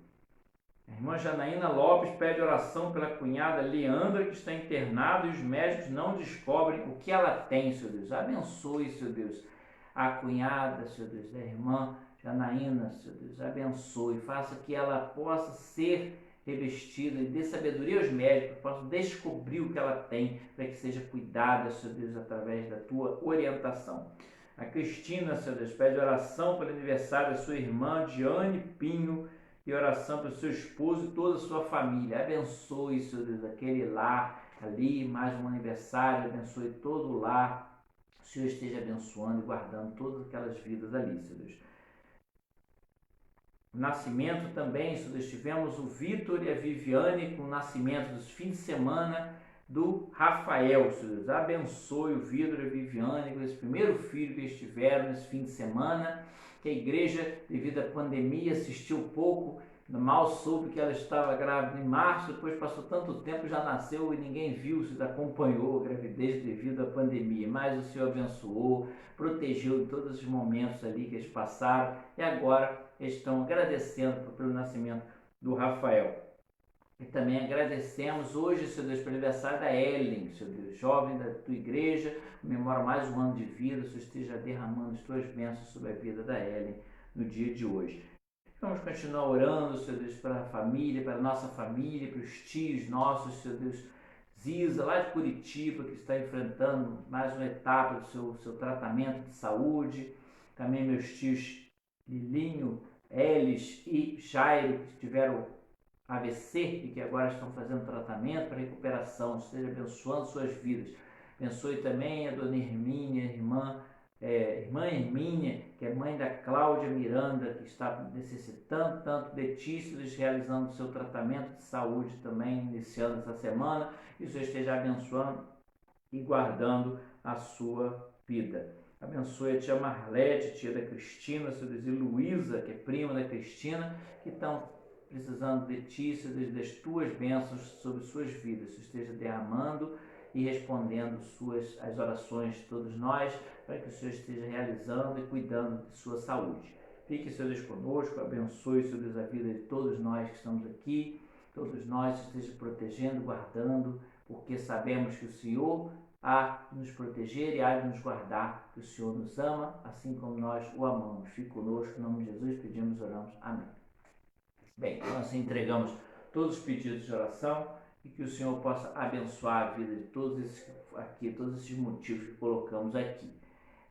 A irmã Janaína Lopes pede oração pela cunhada Leandra, que está internada e os médicos não descobrem o que ela tem, Senhor Deus. Abençoe, Senhor Deus, a cunhada, Senhor Deus, da irmã Janaína, Senhor Deus, abençoe, faça que ela possa ser revestida e dê sabedoria aos médicos, possam descobrir o que ela tem, para que seja cuidada, Senhor Deus, através da tua orientação. A Cristina, Senhor Deus, pede oração pelo aniversário da sua irmã Diane Pinho e oração pelo seu esposo e toda a sua família. Abençoe, Senhor Deus, aquele lar ali, mais um aniversário, abençoe todo o lar. O Senhor esteja abençoando e guardando todas aquelas vidas ali, Senhor Deus. Nascimento também, Senhor Deus, tivemos o Vitor e a Viviane com o nascimento dos fins de semana do Rafael, Senhor Deus. Abençoe o Vitor e a Viviane com esse primeiro filho que eles tiveram nesse fim de semana, que a igreja, devido à pandemia, assistiu pouco, mal soube que ela estava grávida em março, depois passou tanto tempo, já nasceu e ninguém viu, se acompanhou a gravidez devido à pandemia, mas o Senhor abençoou, protegeu em todos os momentos ali que eles passaram, e agora eles estão agradecendo pelo nascimento do Rafael. E também agradecemos hoje, Senhor Deus, pelo aniversário da Ellen, Senhor Deus, jovem da tua igreja, comemora mais um ano de vida, Senhor esteja derramando as tuas bênçãos sobre a vida da Ellen no dia de hoje. Vamos continuar orando, Senhor Deus, pela família, pela nossa família, pelos tios nossos, Senhor Deus, Ziza, lá de Curitiba, que está enfrentando mais uma etapa do seu tratamento de saúde. Também meus tios Lilinho, Elis e Jairo, que tiveram AVC e que agora estão fazendo tratamento para recuperação. Esteja abençoando suas vidas. Abençoe também a dona Hermínia, irmã Hermínia, que é mãe da Cláudia Miranda, que está necessitando tanto de ti, realizando o seu tratamento de saúde também, iniciando essa semana, e o Senhor esteja abençoando e guardando a sua vida. Abençoe a tia Marlete, tia da Cristina, seu Deus, e Luísa, que é prima da Cristina, que estão precisando de ti, Senhor Deus, das tuas bênçãos sobre suas vidas. Senhor, esteja derramando e respondendo as orações de todos nós, para que o Senhor esteja realizando e cuidando de sua saúde. Fique, Senhor Deus, conosco, abençoe, Senhor Deus, a vida de todos nós que estamos aqui, todos nós esteja protegendo, guardando, porque sabemos que o Senhor há de nos proteger e há de nos guardar, que o Senhor nos ama, assim como nós o amamos. Fique conosco, em nome de Jesus, pedimos e oramos. Amém. Bem, então assim entregamos todos os pedidos de oração e que o Senhor possa abençoar a vida de todos esses motivos que colocamos aqui.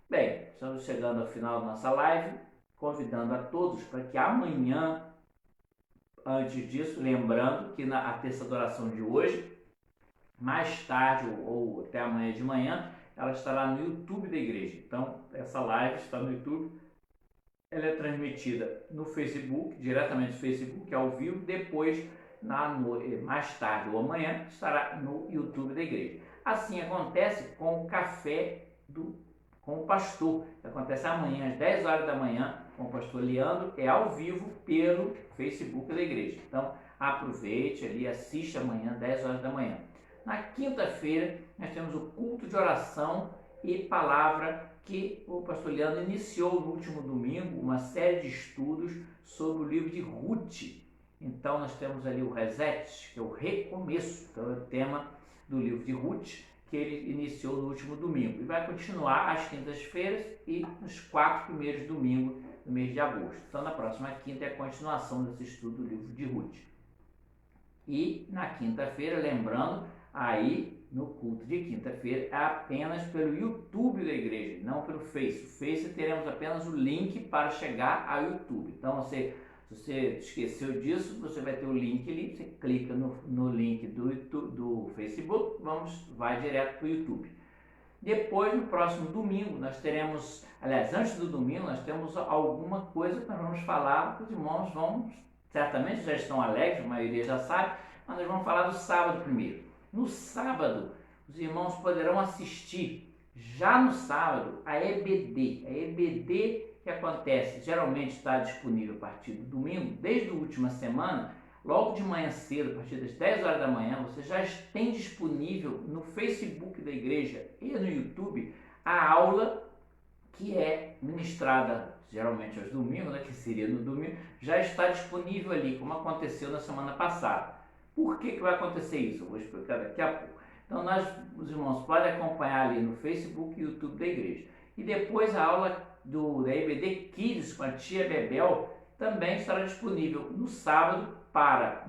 Bem, estamos chegando ao final da nossa live, convidando a todos para que amanhã, antes disso, lembrando que a terça de oração de hoje, mais tarde ou até amanhã de manhã, ela estará no YouTube da igreja. Então, essa live está no YouTube, ela é transmitida no Facebook, diretamente no Facebook, ao vivo, depois, mais tarde ou amanhã, estará no YouTube da igreja. Assim acontece com o café com o pastor, que acontece amanhã às 10 horas da manhã, com o pastor Leandro, é ao vivo pelo Facebook da igreja. Então, aproveite ali, assiste amanhã, 10 horas da manhã. Na quinta-feira, nós temos o culto de oração e palavra que o pastor Leandro iniciou no último domingo, uma série de estudos sobre o livro de Ruth. Então, nós temos ali o Reset, que é o recomeço, então é o tema do livro de Ruth, que ele iniciou no último domingo. E vai continuar às quintas-feiras e nos 4 primeiros domingos do mês de agosto. Então, na próxima quinta é a continuação desse estudo do livro de Ruth. E na quinta-feira, lembrando, aí no culto de quinta-feira é apenas pelo YouTube da igreja, não pelo Face. O Face teremos apenas o link para chegar ao YouTube. Então, se você esqueceu disso, você vai ter o link ali, você clica no link do Facebook, vai direto para o YouTube. Depois, no próximo domingo, nós teremos, aliás, antes do domingo, nós temos alguma coisa que nós vamos falar, os irmãos certamente já estão alegres, a maioria já sabe, mas nós vamos falar do sábado primeiro. No sábado, os irmãos poderão assistir, já no sábado, a EBD. A EBD que acontece, geralmente está disponível a partir do domingo, desde a última semana, logo de manhã cedo, a partir das 10 horas da manhã, você já tem disponível no Facebook da igreja e no YouTube a aula que é ministrada geralmente aos domingos, né, que seria no domingo, já está disponível ali, como aconteceu na semana passada. Por que vai acontecer isso? Eu vou explicar daqui a pouco. Então, os irmãos podem acompanhar ali no Facebook e YouTube da igreja. E depois a aula da EBD Kids com a tia Bebel também estará disponível no sábado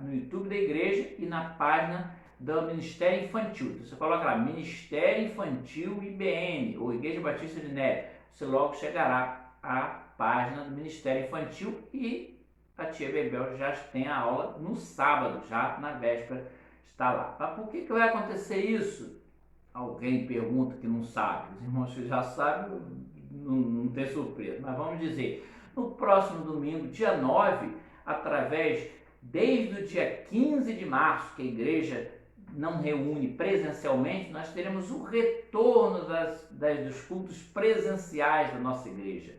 no YouTube da igreja e na página do Ministério Infantil. Então, você coloca lá, Ministério Infantil IBN, ou Igreja Batista de Neve. Você logo chegará à página do Ministério Infantil e a tia Bebel já tem a aula no sábado, já na véspera está lá. Mas por que vai acontecer isso? Alguém pergunta que não sabe. Os irmãos que já sabem, não tem surpresa. Mas vamos dizer, no próximo domingo, dia 9, desde o dia 15 de março, que a igreja não reúne presencialmente, nós teremos o retorno dos cultos presenciais da nossa igreja.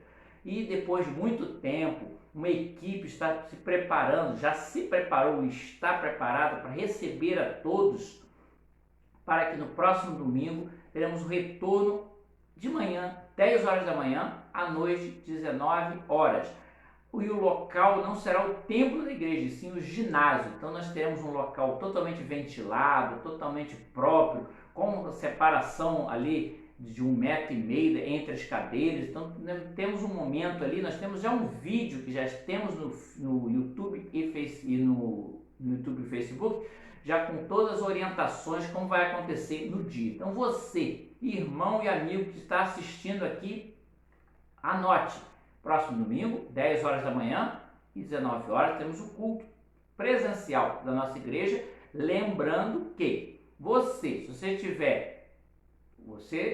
E depois de muito tempo, uma equipe está se preparando, já se preparou e está preparada para receber a todos, para que no próximo domingo teremos o retorno de manhã, 10 horas da manhã, à noite, 19 horas. E o local não será o templo da igreja, sim o ginásio. Então nós teremos um local totalmente ventilado, totalmente próprio, com separação ali de 1,5 metro entre as cadeiras. Então temos um momento ali, nós temos já um vídeo que já temos no YouTube e no YouTube e Facebook, já com todas as orientações como vai acontecer no dia. Então você, irmão e amigo que está assistindo aqui, anote, próximo domingo, 10 horas da manhã e 19 horas, temos o culto presencial da nossa igreja, lembrando que você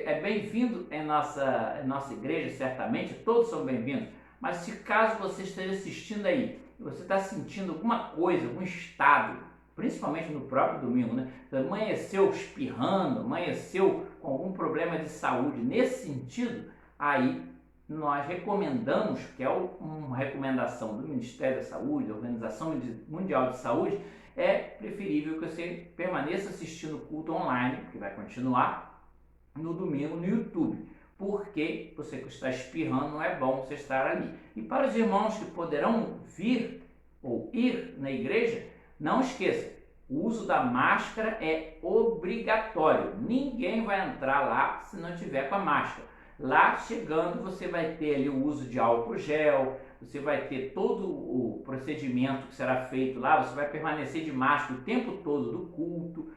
é bem-vindo em nossa igreja, certamente, todos são bem-vindos, mas se caso você esteja assistindo aí, e você está sentindo alguma coisa, algum estado, principalmente no próprio domingo, né? Amanheceu espirrando, amanheceu com algum problema de saúde, nesse sentido, aí nós recomendamos, que é uma recomendação do Ministério da Saúde, da Organização Mundial de Saúde, é preferível que você permaneça assistindo o culto online, que vai continuar no domingo no YouTube, porque você que está espirrando não é bom você estar ali. E para os irmãos que poderão vir ou ir na igreja, não esqueça, o uso da máscara é obrigatório. Ninguém vai entrar lá se não tiver com a máscara. Lá chegando você vai ter ali o uso de álcool gel, você vai ter todo o procedimento que será feito lá, você vai permanecer de máscara o tempo todo do culto.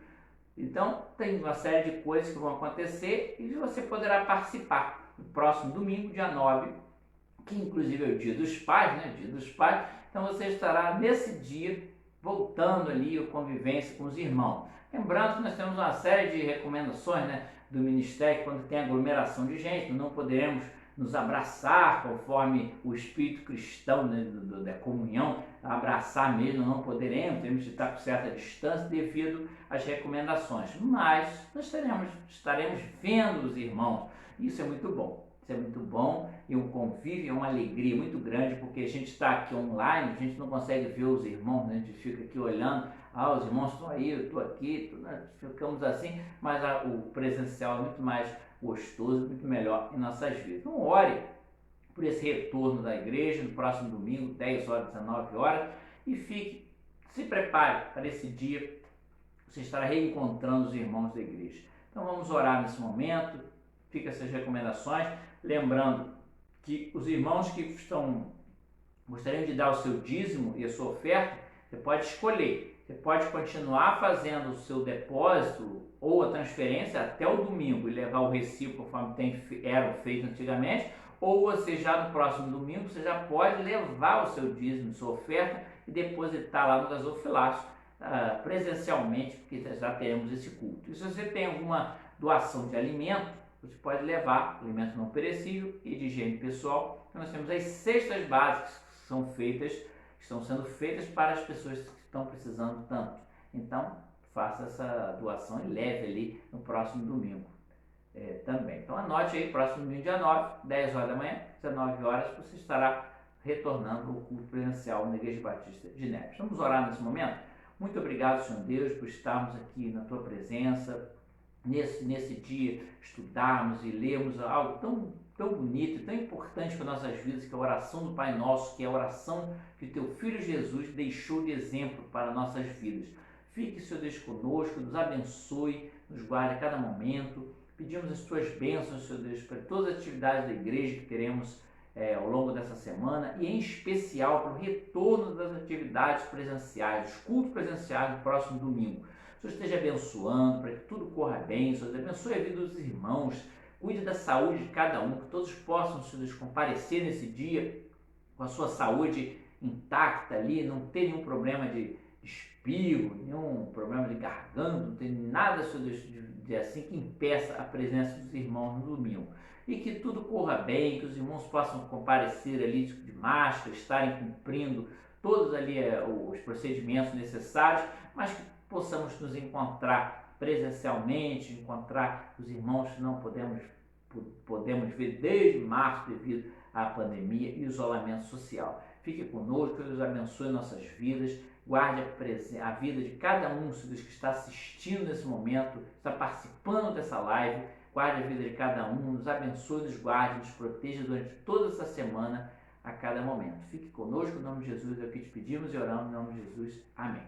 Então tem uma série de coisas que vão acontecer e você poderá participar no próximo domingo, dia 9, que inclusive é o dia dos pais, né? Dia dos pais. Então você estará nesse dia voltando ali a convivência com os irmãos. Lembrando que nós temos uma série de recomendações, né, do Ministério, quando tem aglomeração de gente, não poderemos nos abraçar conforme o espírito cristão, né, da comunhão, abraçar mesmo, não poderemos, temos de estar com certa distância devido às recomendações, mas nós estaremos vendo os irmãos, isso é muito bom. Isso é muito bom e um convívio é uma alegria muito grande, porque a gente está aqui online, a gente não consegue ver os irmãos, né? A gente fica aqui olhando, os irmãos estão aí, eu estou aqui, nós ficamos assim, mas o presencial é muito mais gostoso, muito melhor em nossas vidas. Então ore por esse retorno da igreja no próximo domingo, 10 horas, 19 horas, e se prepare para esse dia, você estará reencontrando os irmãos da igreja. Então vamos orar nesse momento, fica essas recomendações, lembrando que os irmãos que gostariam de dar o seu dízimo e a sua oferta, você pode escolher. Você pode continuar fazendo o seu depósito ou a transferência até o domingo e levar o recibo conforme eram feito antigamente, ou você já no próximo domingo, você já pode levar o seu dízimo, sua oferta e depositar lá no gasofilácio presencialmente, porque já teremos esse culto. E se você tem alguma doação de alimento, você pode levar alimento não perecível e de higiene pessoal. Então nós temos as cestas básicas que estão sendo feitas para as pessoas que estão precisando tanto. Então faça essa doação e leve ali no próximo domingo também. Então anote aí, próximo domingo, dia 9, 10 horas da manhã, 19 horas, você estará retornando ao culto presencial na Igreja Batista de Neves. Vamos orar nesse momento? Muito obrigado, Senhor Deus, por estarmos aqui na Tua presença, nesse dia estudarmos e lermos algo tão bonito e tão importante para nossas vidas, que é a oração do Pai Nosso, que é a oração que Teu Filho Jesus deixou de exemplo para nossas vidas. Fique, Senhor Deus, conosco, nos abençoe, nos guarde a cada momento. Pedimos as Tuas bênçãos, Senhor Deus, para todas as atividades da igreja que teremos ao longo dessa semana, e em especial para o retorno das atividades presenciais, dos cultos presenciais no próximo domingo. O Senhor esteja abençoando para que tudo corra bem, o Senhor abençoe a vida dos irmãos, cuide da saúde de cada um, que todos possam, Senhor Deus, comparecer nesse dia com a sua saúde intacta ali, não ter nenhum problema de espirro, nenhum problema de garganta, não ter nada, Senhor Deus, de assim que impeça a presença dos irmãos no domingo. E que tudo corra bem, que os irmãos possam comparecer ali de máscara, estarem cumprindo todos ali os procedimentos necessários, mas que possamos nos encontrar presencialmente, encontrar os irmãos que não podemos ver desde março devido à pandemia e isolamento social. Fique conosco, que Deus abençoe nossas vidas, guarde a vida de cada um que está assistindo nesse momento, está participando dessa live, guarde a vida de cada um, nos abençoe, nos guarde, nos proteja durante toda essa semana, a cada momento. Fique conosco, em nome de Jesus, é o que te pedimos e oramos em nome de Jesus. Amém.